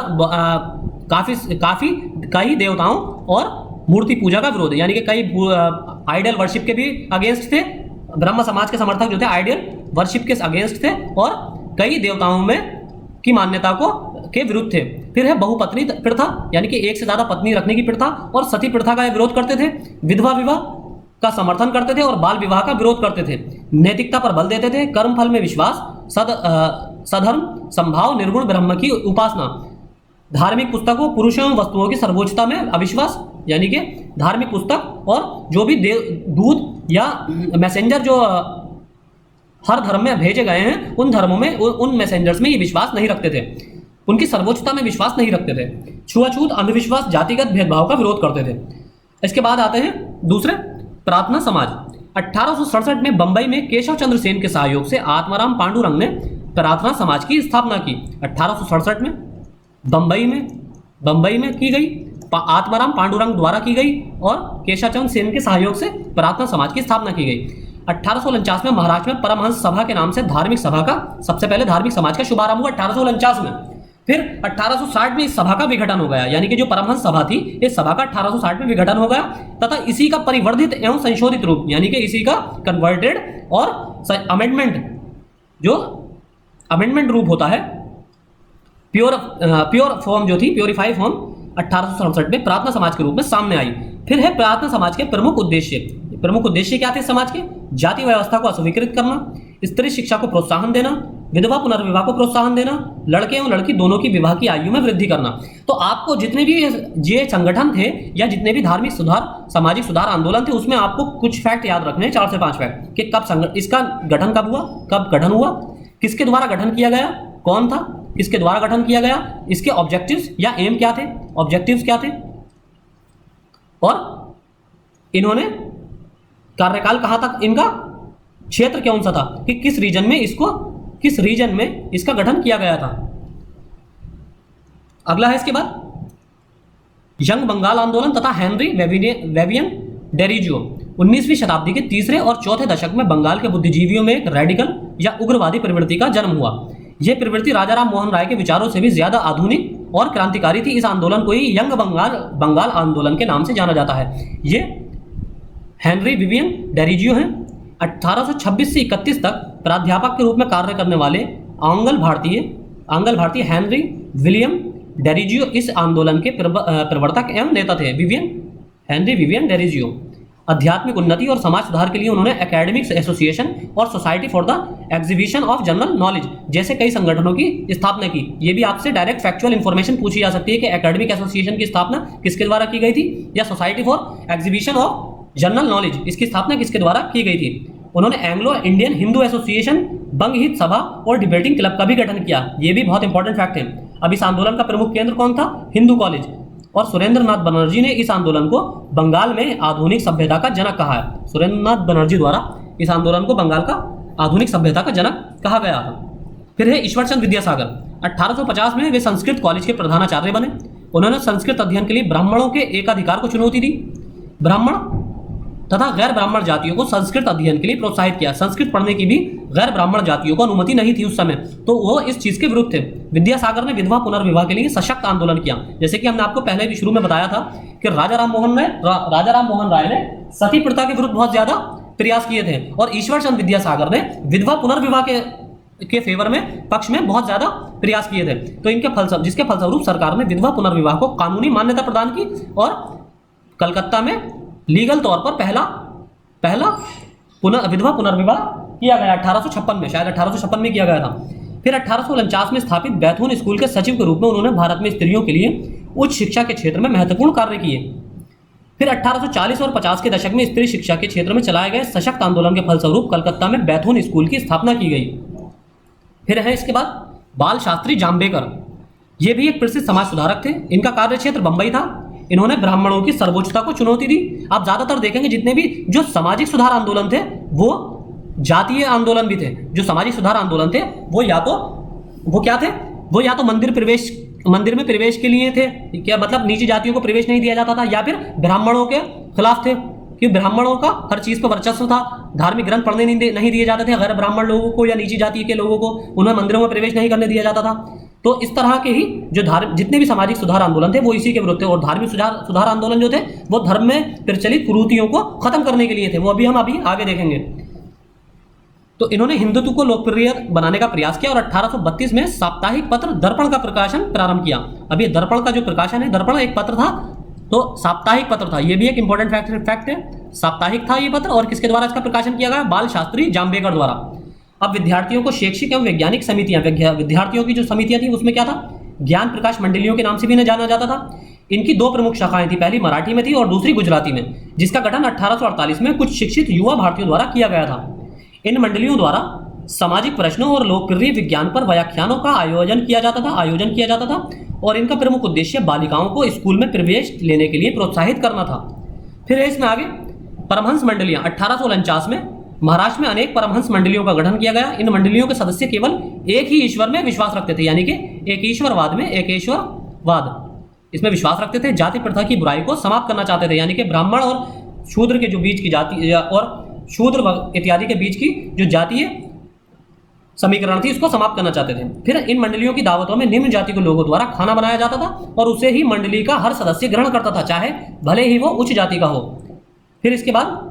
कई देवताओं और मूर्ति पूजा का विरोध, यानी कि कई आइडियल वर्शिप के भी अगेंस्ट थे। ब्रह्म समाज के समर्थक जो थे आइडियल वर्शिप के अगेंस्ट थे और कई देवताओं में की मान्यता के विरुद्ध थे। फिर है बहुपत्नी प्रथा, यानी कि एक से ज्यादा पत्नी रखने की प्रथा और सती प्रथा का विरोध करते थे। विधवा विवाह का समर्थन करते थे और बाल विवाह का विरोध करते थे। नैतिकता पर बल देते थे। कर्म फल में विश्वास, सधर्म संभाव, निर्गुण ब्रह्म की उपासना। धार्मिक पुस्तकों, पुरुषों एवं वस्तुओं की सर्वोच्चता में अविश्वास, यानी कि धार्मिक पुस्तक और जो भी दूत या मैसेंजर जो हर धर्म में भेजे गए हैं, उन धर्मों में उन मैसेंजर्स में ये विश्वास नहीं रखते थे, उनकी सर्वोच्चता में विश्वास नहीं रखते थे। छुआछूत, अंधविश्वास, जातिगत भेदभाव का विरोध करते थे। इसके बाद आते हैं दूसरे, प्रार्थना समाज। 1867 में बंबई में केशव चंद्र सेन के सहयोग से आत्माराम पांडुरंग ने प्रार्थना समाज की स्थापना की। 1867 में बंबई में की गई, आत्माराम पांडुरंग द्वारा की गई और केशव चंद्र सेन के सहयोग से प्रार्थना समाज की स्थापना की गई। 1849 में महाराष्ट्र में परमहंस सभा के नाम से धार्मिक सभा का सबसे पहले धार्मिक समाज का शुभारंभ हुआ। 1849 में फिर 1860 में इस सभा का विघटन हो गया, यानी कि जो परमहंस सभा थी इस सभा का 1860 में विघटन हो गया तथा इसी का परिवर्धित एवं संशोधित रूप, यानी कि इसी का कन्वर्टेड और अमेंडमेंट, जो अमेंडमेंट रूप होता है, प्योर फॉर्म जो थी, प्योरीफाई फॉर्म 1867 में प्रार्थना समाज के रूप में सामने आई। फिर है प्रार्थना समाज के प्रमुख उद्देश्य। प्रमुख उद्देश्य क्या थे समाज के? जाति व्यवस्था को अस्वीकृत करना, स्त्री शिक्षा को प्रोत्साहन देना, विधवा पुनर्विवाह को प्रोत्साहन देना, लड़के एवं लड़की दोनों की विवाह की आयु में वृद्धि करना। तो आपको जितने भी ये संगठन थे या जितने भी धार्मिक सुधार, सामाजिक सुधार आंदोलन थे, उसमें आपको कुछ फैक्ट याद रखने हैं, 4 से 5 फैक्ट, कि कब इसका गठन कब हुआ, कब गठन हुआ, किसके द्वारा गठन किया गया, कौन था, किसके द्वारा गठन किया गया, इसके ऑब्जेक्टिव्स या एम क्या थे, ऑब्जेक्टिव्स क्या थे, और इन्होंने कार्यकाल कहां तक, इनका क्षेत्र कौन सा था, कि किस रीजन में इसका गठन किया गया था। अगला है इसके बाद यंग बंगाल आंदोलन तथा हेनरी वेवियन डेरिजियो। 19वीं शताब्दी के तीसरे और चौथे दशक में बंगाल के बुद्धिजीवियों में एक रेडिकल या उग्रवादी प्रवृत्ति का जन्म हुआ। यह प्रवृत्ति राजाराम मोहन राय के विचारों से भी ज्यादा आधुनिक और क्रांतिकारी थी। इस आंदोलन को ही यंग बंगाल आंदोलन के नाम से जाना जाता है। ये हेनरी विवियन डेरिजियो हैं। 1826 से 31 तक प्राध्यापक के रूप में कार्य करने वाले आंग्ल भारतीय हेनरी विलियम डेरिजियो इस आंदोलन के प्रवर्तक एवं नेता थे। हेनरी विवियन डेरिजियो आध्यात्मिक उन्नति और समाज सुधार के लिए उन्होंने एकेडमिक्स एसोसिएशन और society for the exhibition of general knowledge जैसे कई संगठनों की स्थापना की। ये भी आपसे डायरेक्ट फैक्चुअल इंफॉर्मेशन पूछी जा सकती है कि एकेडमिक एसोसिएशन की स्थापना किसके द्वारा की गई थी, या society for exhibition of general knowledge, इसकी स्थापना किसके द्वारा की गई थी। उन्होंने एंग्लो इंडियन हिंदू एसोसिएशन, बंग हित सभा और डिबेटिंग क्लब का भी गठन किया। ये भी बहुत इंपॉर्टेंट फैक्ट है। अब इस आंदोलन का प्रमुख केंद्र कौन था? हिंदू कॉलेज। और सुरेंद्र नाथ बनर्जी ने इस आंदोलन को बंगाल में आधुनिक सभ्यता का जनक कहा है। सुरेंद्र नाथ बनर्जी द्वारा इस आंदोलन को बंगाल का आधुनिक सभ्यता का जनक कहा गया था। फिर है ईश्वर चंद्र विद्यासागर। 1850 में वे संस्कृत कॉलेज के प्रधानाचार्य बने। उन्होंने संस्कृत अध्ययन के लिए ब्राह्मणों के एकाधिकार को चुनौती दी। ब्राह्मण तथा गैर ब्राह्मण जातियों को संस्कृत अध्ययन के लिए प्रोत्साहित किया। संस्कृत पढ़ने की भी गैर ब्राह्मण जातियों को अनुमति नहीं थी उस समय, तो वो इस चीज के विरुद्ध थे। विद्यासागर ने विधवा पुनर्विवाह के लिए सशक्त आंदोलन किया। जैसे कि हमने आपको पहले भी शुरू में बताया था कि राजाराम मोहन राय ने सती प्रथा के विरुद्ध बहुत ज्यादा प्रयास किए थे, और ईश्वर चंद्र विद्यासागर ने विधवा पुनर्विवाह के फेवर में, पक्ष में बहुत ज्यादा प्रयास किए थे। तो जिसके फलस्वरूप सरकार ने विधवा पुनर्विवाह को कानूनी मान्यता प्रदान की और कलकत्ता में लीगल तौर पर पहला विधवा पुनर्विवाह किया गया 1856 में, शायद 1856 में किया गया था। फिर 1849 में स्थापित बैथून स्कूल के सचिव के रूप में उन्होंने भारत में स्त्रियों के लिए उच्च शिक्षा के क्षेत्र में महत्वपूर्ण कार्य किए। फिर 1840 और 50 के दशक में स्त्री शिक्षा के क्षेत्र में चलाए गए सशक्त आंदोलन के फलस्वरूप कलकत्ता में बैथून स्कूल की स्थापना की गई। फिर है इसके बाद बाल शास्त्री जाम्बेकर। ये भी एक प्रसिद्ध समाज सुधारक थे। इनका कार्य क्षेत्र बंबई था। इन्होंने ब्राह्मणों की सर्वोच्चता को चुनौती दी। आप ज्यादातर देखेंगे जितने भी जो सामाजिक सुधार आंदोलन थे वो जातीय आंदोलन भी थे। जो सामाजिक सुधार आंदोलन थे वो या तो मंदिर में प्रवेश के लिए थे, क्या मतलब नीची जातियों को प्रवेश नहीं दिया जाता था, या फिर ब्राह्मणों के खिलाफ थे कि ब्राह्मणों का हर चीज पर वर्चस्व था। धार्मिक ग्रंथ पढ़ने नहीं दिए जाते थे गैर ब्राह्मण लोगों को या नीची जाति के लोगों को, उन्हें मंदिरों में प्रवेश नहीं करने दिया जाता था। तो इस तरह के ही जो जितने भी सामाजिक सुधार आंदोलन थे वो इसी के विरुद्ध थे। और धार्मिक सुधार आंदोलन जो थे वो धर्म में प्रचलित कुरीतियों को खत्म करने के लिए थे। वो हम अभी आगे देखेंगे। तो इन्होंने हिंदुत्व को लोकप्रिय बनाने का प्रयास किया और 1832 में साप्ताहिक पत्र दर्पण का प्रकाशन प्रारंभ किया। अभी दर्पण का जो प्रकाशन है, दर्पण एक पत्र था, तो साप्ताहिक पत्र था। ये भी एक इंपॉर्टेंट फैक्ट है। साप्ताहिक था ये पत्र, और किसके द्वारा इसका प्रकाशन किया गया? बाल शास्त्री जाम्बेकर द्वारा। अब विद्यार्थियों को शैक्षिक एवं वैज्ञानिक समितियां, विद्यार्थियों की जो समितियां थी उसमें क्या था? ज्ञान प्रकाश मंडलियों के नाम से भी इन्हें जाना जाता था। इनकी 2 प्रमुख शाखाएं थी, पहली मराठी में थी और दूसरी गुजराती में, जिसका गठन 1848 में कुछ शिक्षित युवा भारतीयों द्वारा किया गया था। इन मंडलियों द्वारा सामाजिक प्रश्नों और लोकप्रिय विज्ञान पर व्याख्यानों का आयोजन किया जाता था और इनका प्रमुख उद्देश्य बालिकाओं को स्कूल में प्रवेश लेने के लिए प्रोत्साहित करना था। फिर इसमें आगे परमहंस मंडलियां। 1849 में महाराष्ट्र में अनेक परमहंस मंडलियों का गठन किया गया। इन मंडलियों के सदस्य केवल एक ही ईश्वर में विश्वास रखते थे, यानी कि एकेश्वरवाद इसमें विश्वास रखते थे। जाति प्रथा की बुराई को समाप्त करना चाहते थे, यानी कि ब्राह्मण और शूद्र के जो बीच की जाति और शूद्र इत्यादि के बीच की जो जातीय समीकरण थी, इसको समाप्त करना चाहते थे। फिर इन मंडलियों की दावतों में निम्न जाति के लोगों द्वारा खाना बनाया जाता था और उसे ही मंडली का हर सदस्य ग्रहण करता था, चाहे भले ही वो उच्च जाति का हो। फिर इसके बाद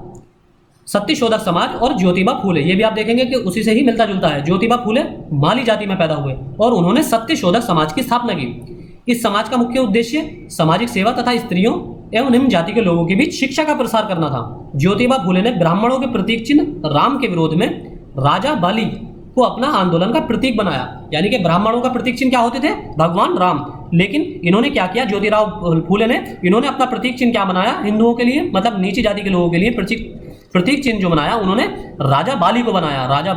सत्यशोधक समाज और ज्योतिबा फूले, ये भी आप देखेंगे कि उसी से ही मिलता जुलता है। ज्योतिबा फूले माली जाति में पैदा हुए और उन्होंने सत्यशोधक समाज की स्थापना की। इस समाज का मुख्य उद्देश्य सामाजिक सेवा तथा स्त्रियों एवं निम्न जाति के लोगों के बीच शिक्षा का प्रसार करना था। ज्योतिबा फूले ने ब्राह्मणों के प्रतीक चिन्ह राम के विरोध में राजा बाली को अपना आंदोलन का प्रतीक बनाया। यानी कि ब्राह्मणों का प्रतीक चिन्ह क्या होते थे? भगवान राम। लेकिन इन्होंने क्या किया, ज्योतिराव फूले ने, इन्होंने अपना प्रतीक चिन्ह क्या बनाया हिंदुओं के लिए, मतलब नीची जाति के लोगों के लिए प्रतीक चिन्ह जो बनाया उन्होंने राजा बाली को बनाया। राजा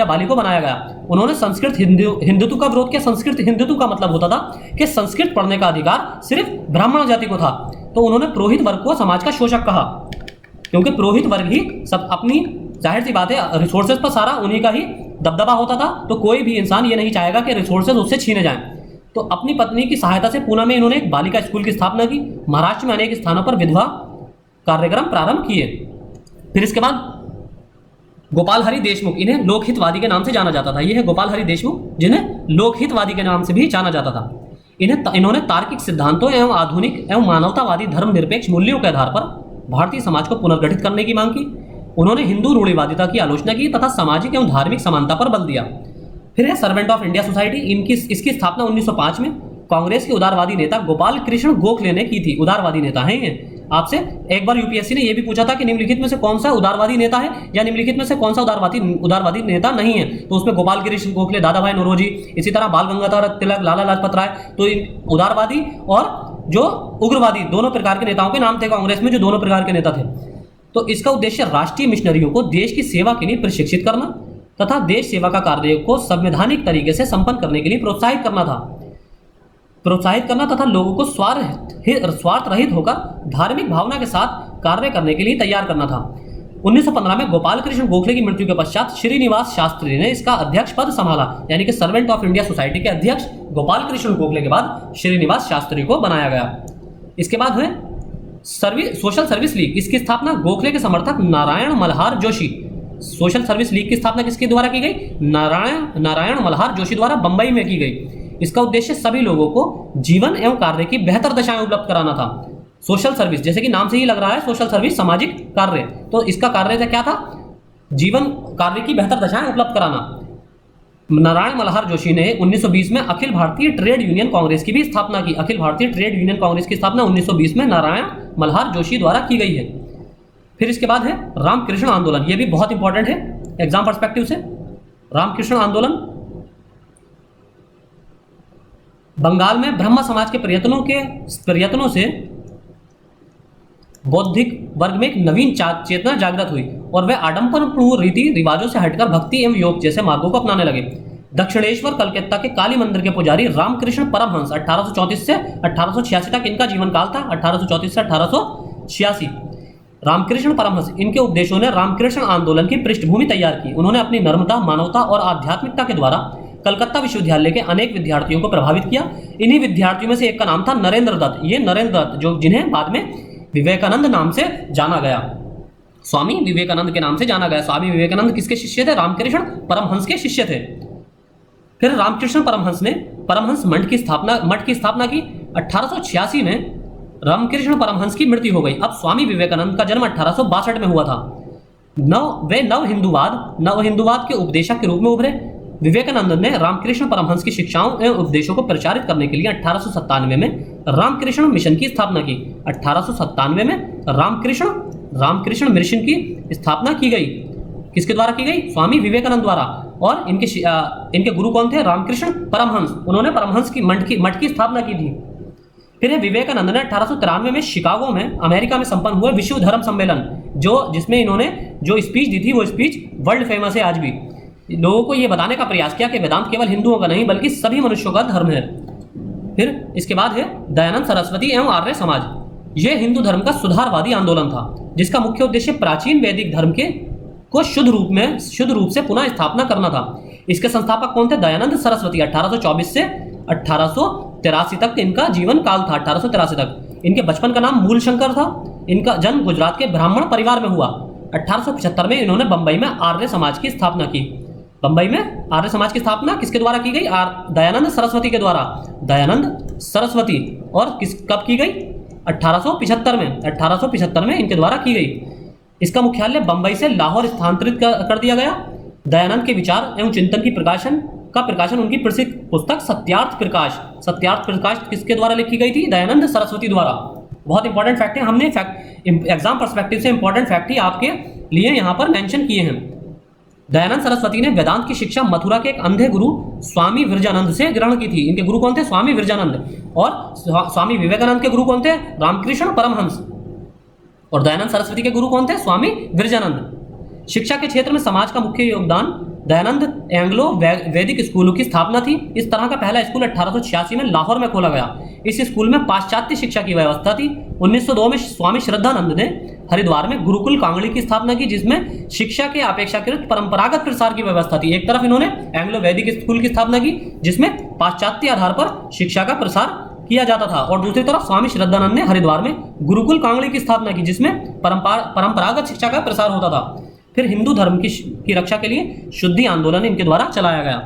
बाली को बनाया गया। उन्होंने संस्कृत हिंदुत्व का विरोध किया। संस्कृत हिंदुत्व का मतलब होता था कि संस्कृत पढ़ने का अधिकार सिर्फ ब्राह्मण जाति को था। तो उन्होंने पुरोहित वर्ग को समाज का शोषक कहा, क्योंकि पुरोहित वर्ग ही सब अपनी, जाहिर सी बात है, रिसोर्सेज पर सारा उन्हीं का ही दबदबा होता था। तो कोई भी इंसान ये नहीं चाहेगा कि रिसोर्सेज उससे छीने जाएं। तो अपनी पत्नी की सहायता से पुणे में इन्होंने एक बालिका स्कूल की स्थापना की। महाराष्ट्र में अनेक स्थानों पर विधवा कार्यक्रम प्रारंभ किए। फिर इसके बाद गोपाल हरि देशमुख, इन्हें लोकहितवादी के नाम से जाना जाता था। ये है गोपाल हरि देशमुख, जिन्हें लोकहितवादी के नाम से भी जाना जाता था। इन्होंने तार्किक सिद्धांतों एवं आधुनिक एवं मानवतावादी धर्मनिरपेक्ष मूल्यों के आधार पर भारतीय समाज को पुनर्गठित करने की मांग की। उन्होंने हिंदू रूढ़िवादिता की आलोचना की तथा सामाजिक एवं धार्मिक समानता पर बल दिया। फिर है सर्वेंट ऑफ इंडिया सोसाइटी। इसकी स्थापना 1905 में कांग्रेस के उदारवादी नेता गोपाल कृष्ण गोखले ने की थी। उदारवादी नेता हैं ये। आपसे एक बार यूपीएससी ने यह भी पूछा था कि निम्नलिखित में से कौन सा उदारवादी नेता है या निम्नलिखित में से कौन सा उदारवादी नेता नहीं है, तो उसमें गोपाल कृष्ण गोखले, दादा भाई नौरोजी, इसी तरह बाल गंगाधर तिलक, लाला लाजपत राय। तो इन उदारवादी और जो उग्रवादी दोनों प्रकार के नेताओं के नाम थे कांग्रेस में, जो दोनों प्रकार के नेता थे। तो इसका उद्देश्य राष्ट्रीय मिशनरियों को देश की सेवा के लिए प्रशिक्षित करना तथा देश सेवा का कार्य को संवैधानिक तरीके से संपन्न करने के लिए प्रोत्साहित करना तथा लोगों को स्वार्थ रहित होकर धार्मिक भावना के साथ कार्य करने के लिए तैयार करना था। 1915 में गोपाल कृष्ण गोखले की मृत्यु के पश्चात श्रीनिवास शास्त्री ने इसका अध्यक्ष पद संभाला। यानी कि सर्वेंट ऑफ इंडिया सोसाइटी के अध्यक्ष गोपाल कृष्ण गोखले के बाद श्रीनिवास शास्त्री को बनाया गया। इसके बाद है सोशल सर्विस लीग। इसकी स्थापना गोखले के समर्थक Narayan Malhar Joshi, social service league की स्थापना किसके द्वारा की गई? नारायण मल्हार जोशी द्वारा बंबई में की गई। इसका उद्देश्य सभी लोगों को जीवन एवं कार्य की बेहतर दशाएं उपलब्ध कराना था। सोशल सर्विस, जैसे कि नाम से ही लग रहा है, सोशल सर्विस सामाजिक कार्य, तो इसका कार्य क्या था? जीवन कार्य की बेहतर दशाएं उपलब्ध कराना। नारायण मल्हार जोशी ने 1920 में अखिल भारतीय ट्रेड यूनियन कांग्रेस की भी स्थापना की। अखिल भारतीय ट्रेड यूनियन कांग्रेस की स्थापना 1920 में नारायण मल्हार जोशी द्वारा की गई है। फिर इसके बाद है रामकृष्ण आंदोलन। यह भी बहुत इंपॉर्टेंट है एग्जाम पर्सपेक्टिव से। रामकृष्ण आंदोलन बंगाल में ब्रह्म समाज के प्रयत्नों से बौद्धिक वर्ग में एक नवीन चेतना जागृत हुई और वे आडंबरपूर्ण रीति रिवाजों से हटकर भक्ति एवं योग जैसे मार्गों को अपनाने लगे। दक्षिणेश्वर कलकत्ता के काली मंदिर के पुजारी रामकृष्ण परमहंस 1834 से 1886 तक इनका जीवन काल था। 1834 से 1886 रामकृष्ण परमहंस, इनके उपदेशों ने रामकृष्ण आंदोलन की पृष्ठभूमि तैयार की। उन्होंने अपनी नर्मदा, मानवता और आध्यात्मिकता के द्वारा कलकत्ता विश्वविद्यालय के अनेक विद्यार्थियों को प्रभावित किया। इन्हीं विद्यार्थियों में से एक का नाम था नरेंद्र दत्त। ये नरेंद्र दत्त जो जिन्हें बाद में विवेकानंद नाम से जाना गया, स्वामी विवेकानंद के नाम से जाना गया। स्वामी विवेकानंद किसके शिष्य थे? रामकृष्ण परमहंस के शिष्य थे। फिर रामकृष्ण परमहंस ने परमहंस मठ की स्थापना की। 1886 में रामकृष्ण परमहंस की मृत्यु हो गई। अब स्वामी विवेकानंद का जन्म 1862 में हुआ था। वे नव हिंदुवाद के उपदेशक के रूप में उभरे। विवेकानंद ने रामकृष्ण परमहंस की शिक्षाओं एवं उपदेशों को प्रचारित करने के लिए 1897 में रामकृष्ण मिशन की स्थापना की। 1897 में रामकृष्ण मिशन की स्थापना की गई। किसके द्वारा की गई? स्वामी विवेकानंद द्वारा। और इनके गुरु कौन थे? रामकृष्ण परमहंस। उन्होंने परमहंस की मठ की स्थापना की थी। फिर विवेकानंद ने 1893 में शिकागो में अमेरिका में संपन्न हुए विश्व धर्म सम्मेलन, जिसमें इन्होंने जो स्पीच दी थी वो स्पीच वर्ल्ड फेमस है आज भी। लोगों को यह बताने का प्रयास किया कि वेदांत केवल हिंदुओं का नहीं बल्कि सभी मनुष्यों का धर्म है। फिर इसके बाद है दयानंद सरस्वती एवं आर्य समाज। यह हिंदू धर्म का सुधारवादी आंदोलन था, जिसका मुख्य उद्देश्य प्राचीन वैदिक धर्म को शुद्ध रूप से पुनः स्थापना करना था। इसके संस्थापक कौन थे? दयानंद सरस्वती। 1824 से 1883 तक इनका जीवन काल था। 1883 तक। इनके बचपन का नाम मूलशंकर था। इनका जन्म गुजरात के ब्राह्मण परिवार में हुआ। 1875 में इन्होंने बंबई में आर्य समाज की स्थापना की। बंबई में आर्य समाज की स्थापना किसके द्वारा की गई? दयानंद सरस्वती के द्वारा। दयानंद सरस्वती। और कब की गई? 1875 में। 1875 में इनके द्वारा की गई। इसका मुख्यालय बंबई से लाहौर स्थानांतरित कर दिया गया। दयानंद के विचार एवं चिंतन की प्रकाशन उनकी प्रसिद्ध पुस्तक सत्यार्थ प्रकाश किसके द्वारा लिखी गई थी? दयानंद सरस्वती द्वारा। बहुत इंपॉर्टेंट फैक्ट है, हमने एग्जाम पर्सपेक्टिव से इंपॉर्टेंट फैक्ट ही आपके लिए यहाँ पर मेंशन किए हैं। दयानंद सरस्वती ने वेदांत की शिक्षा मथुरा के एक अंधे गुरु स्वामी विरजानंद से ग्रहण की थी। इनके गुरु कौन थे? स्वामी विरजानंद। और स्वामी विवेकानंद के गुरु कौन थे? रामकृष्ण परमहंस। और दयानंद सरस्वती के गुरु कौन थे? स्वामी विरजानंद। शिक्षा के क्षेत्र में समाज का मुख्य योगदान दयानंद एंग्लो वैदिक स्कूलों की स्थापना थी। इस तरह का पहला स्कूल 1886 में लाहौर में खोला गया। इस स्कूल में पाश्चात्य शिक्षा की व्यवस्था थी। 1902 में स्वामी श्रद्धानंद ने हरिद्वार में गुरुकुल कांगड़ी की स्थापना की, जिसमें शिक्षा के अपेक्षाकृत परंपरागत प्रसार की व्यवस्था थी। एक तरफ इन्होंने एंग्लो वैदिक स्कूल की स्थापना की, जिसमें पाश्चात्य आधार पर शिक्षा का प्रसार किया जाता था, और दूसरी तरफ स्वामी श्रद्धानंद ने हरिद्वार में गुरुकुल कांगड़ी की स्थापना की, जिसमें परंपरागत शिक्षा का प्रसार होता था। फिर हिंदू धर्म की रक्षा के लिए शुद्धि आंदोलन इनके द्वारा चलाया गया।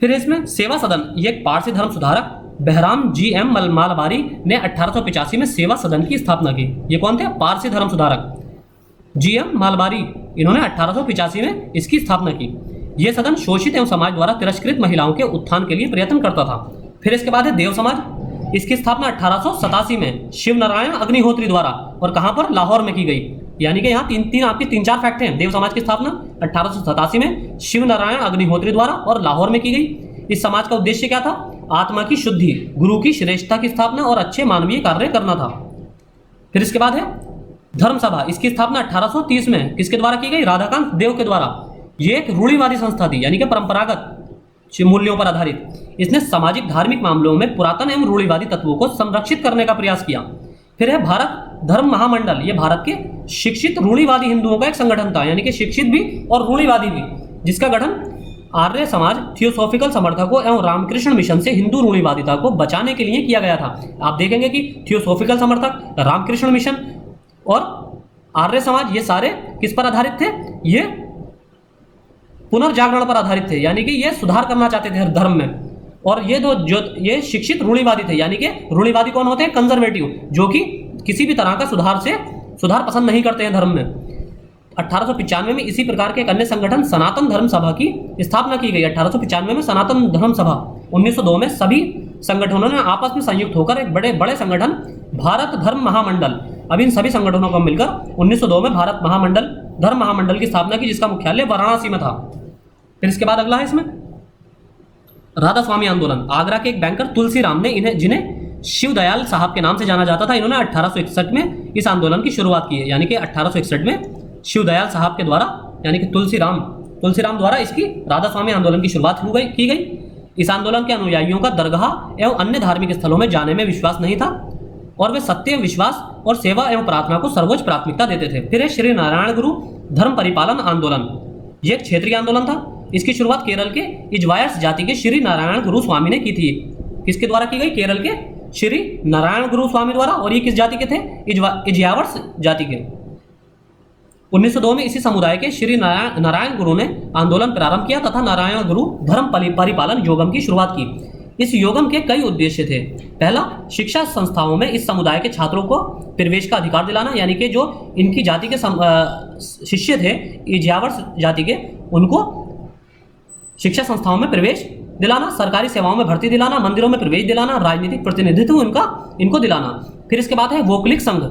फिर इसमें सेवा सदन, ये एक पारसी धर्म सुधारक बहराम जी.एम. मालबारी ने 1885 में सेवा सदन की स्थापना की। ये कौन थे? पारसी धर्म सुधारक जी.एम. मालबारी। इन्होंने 1885 में इसकी स्थापना की। यह सदन शोषित एवं समाज द्वारा तिरस्कृत महिलाओं के उत्थान के लिए प्रयत्न करता था। फिर इसके बाद है देव समाज। इसकी स्थापना 1887 में शिव नारायण अग्निहोत्री द्वारा, और कहां पर? लाहौर में की गई। यानी कि यहाँ तीन चार फैक्ट हैं। देव समाज की स्थापना 1887 में शिव नारायण अग्निहोत्री द्वारा और लाहौर में की गई। इस समाज का उद्देश्य क्या था? आत्मा की शुद्धि, गुरु की श्रेष्ठता की स्थापना और अच्छे मानवीय कार्य करना था। फिर इसके बाद है धर्म सभा। इसकी स्थापना 1830 में किसके द्वारा की गई? राधाकांत देव के द्वारा। ये एक रूढ़िवादी संस्था थी, यानी कि परंपरागत मूल्यों पर आधारित। इसने सामाजिक धार्मिक मामलों में पुरातन एवं रूढ़िवादी तत्वों को संरक्षित करने का प्रयास किया। फिर है भारत धर्म महामंडल। ये भारत के शिक्षित रूढ़िवादी हिंदुओं का एक संगठन था, यानी कि शिक्षित भी और रूढ़िवादी भी, जिसका गठन आर्य समाज, थियोसॉफिकल समर्थकों एवं रामकृष्ण मिशन से हिंदू रूढ़िवादिता को बचाने के लिए किया गया था। आप देखेंगे कि थियोसॉफिकल समर्थक, रामकृष्ण मिशन और आर्य समाज, ये सारे किस पर आधारित थे? ये पुनर्जागरण पर आधारित थे, यानी कि ये सुधार करना चाहते थे धर्म में। और ये शिक्षित रूढ़िवादी थे, यानी कि रूढ़िवादी कौन होते हैं? कंजर्वेटिव, जो कि किसी भी तरह का सुधार पसंद नहीं करते हैं धर्म में। 1895 में इसी प्रकार के एक अन्य संगठन सनातन धर्म सभा की स्थापना की गई। 1895 में सनातन धर्म सभा। 1902 में सभी संगठनों ने आपस में संयुक्त होकर एक बड़े संगठन भारत धर्म महामंडल, अब इन सभी संगठनों को मिलकर 1902 में भारत धर्म महामंडल की स्थापना की, जिसका मुख्यालय वाराणसी में था। फिर इसके बाद अगला है इसमें राधा स्वामी आंदोलन। आगरा के एक बैंकर तुलसीराम ने जिन्हें शिवदयाल साहब के नाम से जाना जाता था, इन्होंने 1861 में इस आंदोलन की शुरुआत की है। यानी कि 1861 में शिवदयाल साहब के द्वारा, यानी कि तुलसीराम द्वारा इसकी राधा स्वामी आंदोलन की शुरुआत की गई। इस आंदोलन के अनुयायियों का दरगाह एवं अन्य धार्मिक स्थलों में जाने में विश्वास नहीं था, और वे सत्य, विश्वास और सेवा एवं प्रार्थना को सर्वोच्च प्राथमिकता देते थे। फिर है श्री नारायण गुरु धर्म परिपालन आंदोलन। यह एक क्षेत्रीय आंदोलन था। इसकी शुरुआत केरल के इजवायर्स जाति के श्री नारायण गुरु स्वामी ने की थी। किसके द्वारा की गई? केरल के श्री नारायण गुरु स्वामी द्वारा। और ये किस जाति के थे? इजवायर्स जाति के। 1902 में इसी समुदाय के श्री नारायण गुरु ने आंदोलन प्रारंभ किया तथा नारायण गुरु धर्म परिपालन योगम की शुरुआत की। इस योगम के कई उद्देश्य थे। पहला, शिक्षा संस्थाओं में इस समुदाय के छात्रों को प्रवेश का अधिकार दिलाना, यानी कि जो इनकी जाति के शिष्य थे इजवायर्स जाति के, उनको शिक्षा संस्थाओं में प्रवेश दिलाना, सरकारी सेवाओं में भर्ती दिलाना, मंदिरों में प्रवेश दिलाना, राजनीतिक प्रतिनिधित्व इनको दिलाना। फिर इसके बाद है वोकलिक संघ।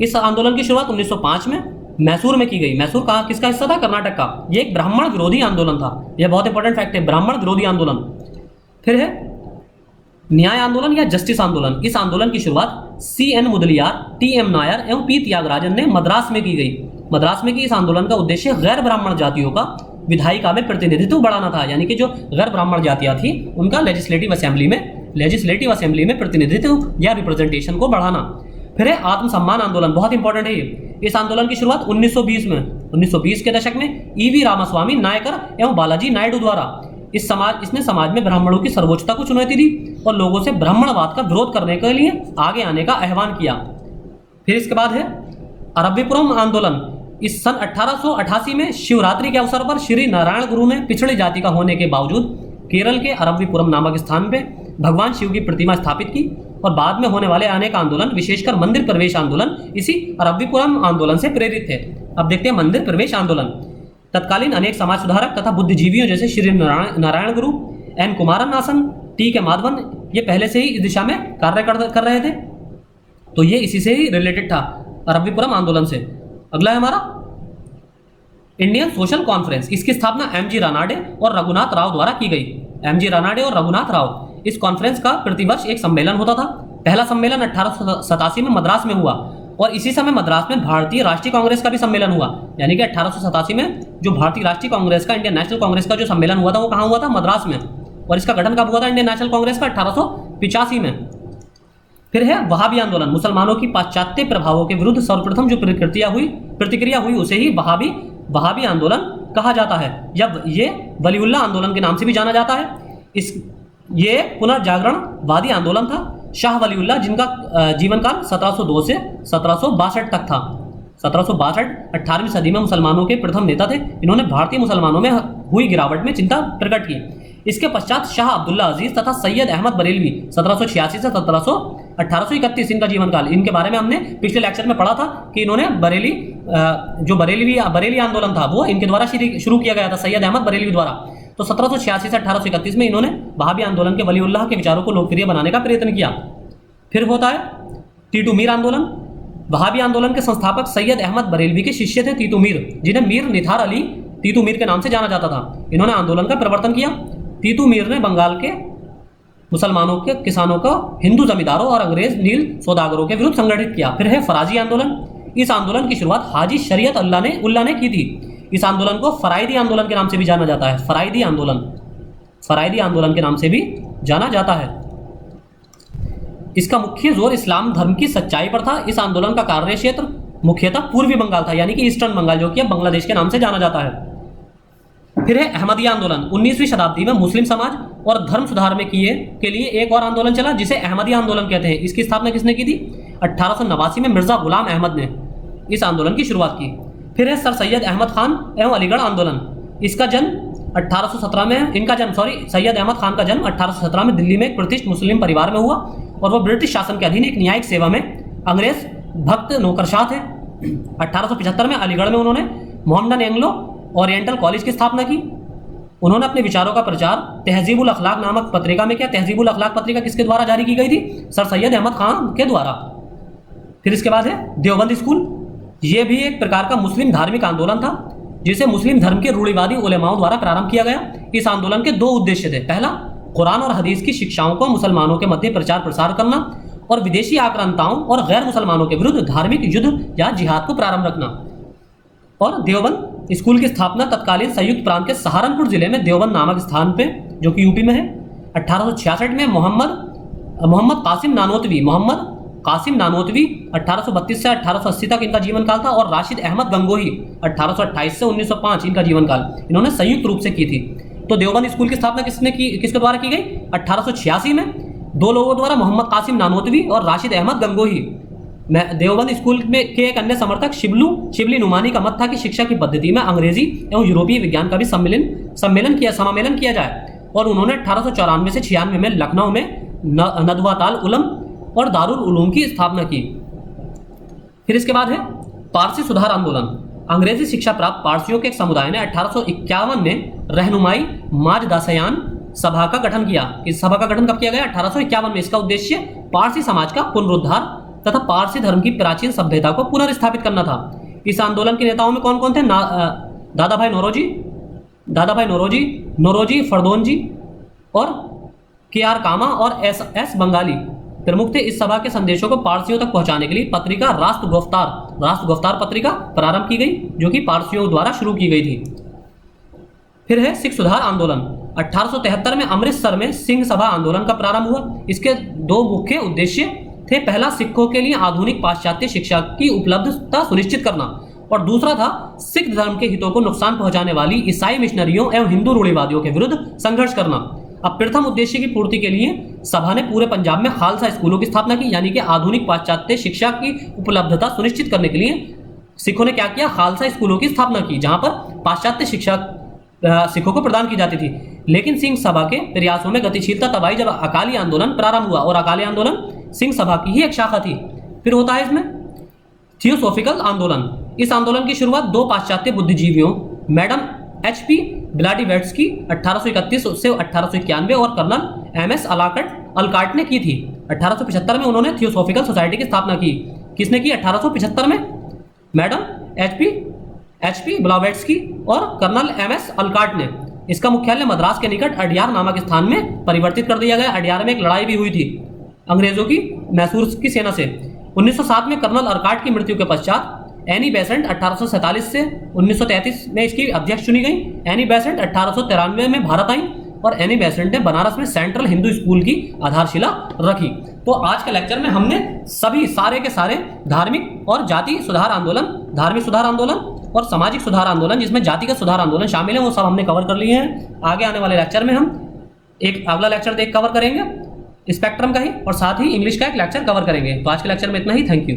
इस आंदोलन की शुरुआत 1905 में मैसूर में की गई। मैसूर कहाँ किसका हिस्सा था? कर्नाटक का। यह एक ब्राह्मण विरोधी आंदोलन था। यह बहुत इंपॉर्टेंट फैक्ट है, ब्राह्मण विरोधी आंदोलन। फिर है न्याय आंदोलन या जस्टिस आंदोलन। इस आंदोलन की शुरुआत C.N. मुदलियार, T.M. नायर एवं P. त्यागराजन ने मद्रास में की गई। मद्रास में की इस आंदोलन का उद्देश्य गैर ब्राह्मण जातियों का विधायिका में प्रतिनिधित्व बढ़ाना था, यानी कि जो गैर ब्राह्मण जातियां थी उनका लेजिस्लेटिव असेंबली में प्रतिनिधित्व या रिप्रेजेंटेशन को बढ़ाना। फिर है आत्मसम्मान आंदोलन, बहुत इंपॉर्टेंट है ये। इस आंदोलन की शुरुआत 1920 में, 1920 के दशक में E.V. रामास्वामी नायकर एवं बालाजी नायडू द्वारा। इसने समाज में ब्राह्मणों की सर्वोच्चता को चुनौती दी और लोगों से ब्राह्मणवाद का विरोध करने के लिए आगे आने का आह्वान किया। फिर इसके बाद है अरब्बीपुरम आंदोलन। इस सन 1888 में शिवरात्रि के अवसर पर श्री नारायण गुरु ने पिछड़ी जाति का होने के बावजूद केरल के अरब्बीपुरम नामक स्थान पे भगवान शिव की प्रतिमा स्थापित की और बाद में होने वाले अनेक आंदोलन, विशेषकर मंदिर प्रवेश आंदोलन, इसी अरब्बीपुरम आंदोलन से प्रेरित थे। अब देखते हैं मंदिर प्रवेश आंदोलन। तत्कालीन अनेक समाज सुधारक तथा बुद्धिजीवियों जैसे श्री नारायण गुरु, एन कुमारनासन, टी के माधवन, ये पहले से ही इस दिशा में कार्य कर रहे थे, तो ये इसी से ही रिलेटेड था, अरब्बीपुरम आंदोलन से। अगला है हमारा इंडियन सोशल कॉन्फ्रेंस। इसकी स्थापना एमजी रानाडे और रघुनाथ राव द्वारा की गई। एमजी रानाडे और रघुनाथ राव। इस कॉन्फ्रेंस का प्रतिवर्ष एक सम्मेलन होता था। पहला सम्मेलन 1887 में मद्रास में हुआ और इसी समय मद्रास में भारतीय राष्ट्रीय कांग्रेस का भी सम्मेलन हुआ। यानी कि 1887 में जो भारतीय राष्ट्रीय कांग्रेस का, इंडियन नेशनल कांग्रेस का जो सम्मेलन हुआ था वो कहाँ हुआ था? मद्रास में। और इसका गठन कब हुआ था इंडियन नेशनल कांग्रेस का? 1885 में। फिर है वहाबी आंदोलन। मुसलमानों की पाश्चात्य प्रभावों के विरुद्ध सर्वप्रथम जो प्रतिक्रिया हुई उसे ही वहाबी आंदोलन कहा जाता है, या ये वलीउल्लाह आंदोलन के नाम से भी जाना जाता है। ये पुनर्जागरणवादी आंदोलन था। शाह वलीउल्लाह, जिनका जीवनकाल 1702 से 1762 तक था। 1762 18वीं सदी में मुसलमानों के प्रथम नेता थे। इन्होंने भारतीय मुसलमानों में हुई गिरावट में चिंता प्रकट की। इसके पश्चात शाह अब्दुल्ला अजीज तथा सैयद अहमद बरेलवी 1786 से 1831 इनका जीवनकाल। इनके बारे में हमने पिछले लेक्चर में पढ़ा था कि इन्होंने बरेली आंदोलन था वो इनके द्वारा शुरू किया गया था, सैयद अहमद बरेलवी द्वारा। तो 1786 से 1831 में इन्होंने वहाबी आंदोलन के वलीउल्लाह के विचारों को लोकप्रिय बनाने का प्रयत्न किया। फिर होता है तीतू मीर आंदोलन। वहाबी आंदोलन के संस्थापक सैयद अहमद बरेलवी के शिष्य थे तीतू मीर, जिन्हें मीर निथार अली तीतू मीर के नाम से जाना जाता था। इन्होंने आंदोलन का प्रवर्तन किया। तीतू मीर ने बंगाल के मुसलमानों के किसानों को हिंदू जमींदारों और अंग्रेज नील सौदागरों के विरुद्ध संगठित किया। फिर है फराजी आंदोलन। इस आंदोलन की शुरुआत हाजी शरीयत उल्लाह ने की थी। इस आंदोलन को फराइदी आंदोलन के नाम से भी जाना जाता है। फराइदी आंदोलन के नाम से भी जाना जाता है। इसका मुख्य जोर इस्लाम धर्म की सच्चाई पर था। इस आंदोलन का कार्य क्षेत्र मुख्यतः पूर्वी बंगाल था, यानी कि ईस्टर्न बंगाल, जो कि अब बांग्लादेश के नाम से जाना जाता है। फिर है अहमदिया आंदोलन। 19वीं शताब्दी में मुस्लिम समाज और धर्म सुधार में के लिए एक और आंदोलन चला, जिसे अहमदिया आंदोलन कहते हैं। इसकी स्थापना किसने की थी? 1889 में मिर्जा गुलाम अहमद ने इस आंदोलन की शुरुआत की। फिर है सर सैयद अहमद खान एवं अलीगढ़ आंदोलन। इसका जन्म 1817 में सैयद अहमद खान का जन्म 1817 में दिल्ली में एक प्रतिष्ठित मुस्लिम परिवार में हुआ और वह ब्रिटिश शासन के अधीन एक न्यायिक सेवा में अंग्रेज भक्त नौकरशाह थे। 1875 में अलीगढ़ में उन्होंने मोहम्मदन एंग्लो ओरिएंटल कॉलेज की स्थापना की। उन्होंने अपने विचारों का प्रचार तहजीबुल अखलाक नामक पत्रिका में किया। तहजीबुल अखलाक पत्रिका किसके द्वारा जारी की गई थी? सर सैयद अहमद खान के द्वारा। फिर इसके बाद है देवबंद स्कूल। यह भी एक प्रकार का मुस्लिम धार्मिक आंदोलन था, जिसे मुस्लिम धर्म के रूढ़िवादी उलेमाओं द्वारा प्रारंभ किया गया। इस आंदोलन के दो उद्देश्य थे। पहला, कुरान और हदीस की शिक्षाओं को मुसलमानों के मध्य प्रचार प्रसार करना और विदेशी आक्रांताओं और गैर मुसलमानों के विरुद्ध धार्मिक युद्ध या जिहाद को प्रारंभ रखना। और देवबंद स्कूल की स्थापना तत्कालीन संयुक्त प्रांत के सहारनपुर जिले में देवबंद नामक स्थान पे, जो कि यूपी में है। 1866 में मोहम्मद कासिम नानोतवी 1832 से 1880 तक इनका जीवन काल था, और राशिद अहमद गंगोही 1828 से 1905 इनका जीवन काल इन्होंने संयुक्त रूप से की थी। तो देवबंद स्कूल की स्थापना किसके द्वारा की गई? 1886 में दो लोगों द्वारा, मोहम्मद कासिम नानोतवी और राशिद अहमद गंगोही। देवबंद स्कूल में के एक अन्य समर्थक शिबली नुमानी का मत था कि शिक्षा की पद्धति में अंग्रेजी एवं यूरोपीय विज्ञान का भी समामेलन किया जाए, और उन्होंने 1894 से 96 में लखनऊ में नदवाताल उलम और दारुल उलूम की स्थापना की। फिर इसके बाद है पारसी सुधार आंदोलन। अंग्रेजी शिक्षा प्राप्त पारसियों के एक समुदाय ने 1851 में रहनुमाई माजदासयान सभा का गठन किया। इस सभा का गठन कब किया गया? 1851 में। इसका उद्देश्य पारसी समाज का पुनरुद्धार तथा पारसी धर्म की प्राचीन सभ्यता को पुनर्स्थापित करना था। इस आंदोलन के नेताओं में कौन कौन थे? दादाभाई नौरोजी फरदोनजी और के.आर. कामा और एस बंगाली प्रमुख थे। इस सभा के संदेशों को पारसियों तक पहुंचाने के लिए पत्रिका राष्ट्र गुफ्तार पत्रिका प्रारंभ की गई, जो कि पारसियों द्वारा शुरू की गई थी। फिर है सिख सुधार आंदोलन। 1873 में अमृतसर में सिंह सभा आंदोलन का प्रारंभ हुआ। इसके दो मुख्य उद्देश्य थे। पहला, सिखों के लिए आधुनिक पाश्चात्य शिक्षा की उपलब्धता सुनिश्चित करना, और दूसरा था सिख धर्म के हितों को नुकसान पहुंचाने वाली ईसाई मिशनरियों एवं हिंदू रूढ़िवादियों के विरुद्ध संघर्ष करना। अब प्रथम उद्देश्य की पूर्ति के लिए सभा ने पूरे पंजाब में खालसा स्कूलों की स्थापना की, यानी कि आधुनिक पाश्चात्य शिक्षा की उपलब्धता सुनिश्चित करने के लिए सिखों ने क्या किया, खालसा स्कूलों की स्थापना की जहां पर पाश्चात्य शिक्षा सिखों को प्रदान की जाती थी। लेकिन सिंह सभा के प्रयासों में गतिशीलता तब आई जब अकाली आंदोलन प्रारंभ हुआ, और अकाली आंदोलन सिंह सभा की ही एक शाखा थी। फिर होता है इसमें थियोसॉफिकल आंदोलन। इस आंदोलन की शुरुआत दो पाश्चात्य बुद्धिजीवियों मैडम HP ब्लाडीवेट्स्की 1831 से 1891 और कर्नल MS अलकाट ने की थी। 1875 में उन्होंने थियोसॉफिकल सोसाइटी की स्थापना की। किसने की? 1875 में मैडम HP ब्लावेट्स्की और कर्नल MS अलकाट ने। इसका मुख्यालय मद्रास के निकट अडियार नामक स्थान में परिवर्तित कर दिया गया। अडियार में एक लड़ाई भी हुई थी अंग्रेजों की मैसूर की सेना से। 1907 में कर्नल अलकाट की मृत्यु के पश्चात एनी बेसेंट 1847 से 1933 में इसकी अध्यक्ष चुनी गई। एनी बेसेंट 1893 में भारत आई और एनी बेसेंट ने बनारस में सेंट्रल हिंदू स्कूल की आधारशिला रखी। तो आज के लेक्चर में हमने सभी सारे के सारे धार्मिक और जाति सुधार आंदोलन, धार्मिक सुधार आंदोलन और सामाजिक सुधार आंदोलन जिसमें जातिगत सुधार आंदोलन शामिल है वो सब हमने कवर कर लिए हैं। आगे आने वाले लेक्चर में हम एक अगला लेक्चर कवर करेंगे स्पेक्ट्रम का ही, और साथ ही इंग्लिश का एक लेक्चर कवर करेंगे। तो आज के लेक्चर में इतना ही। Thank you.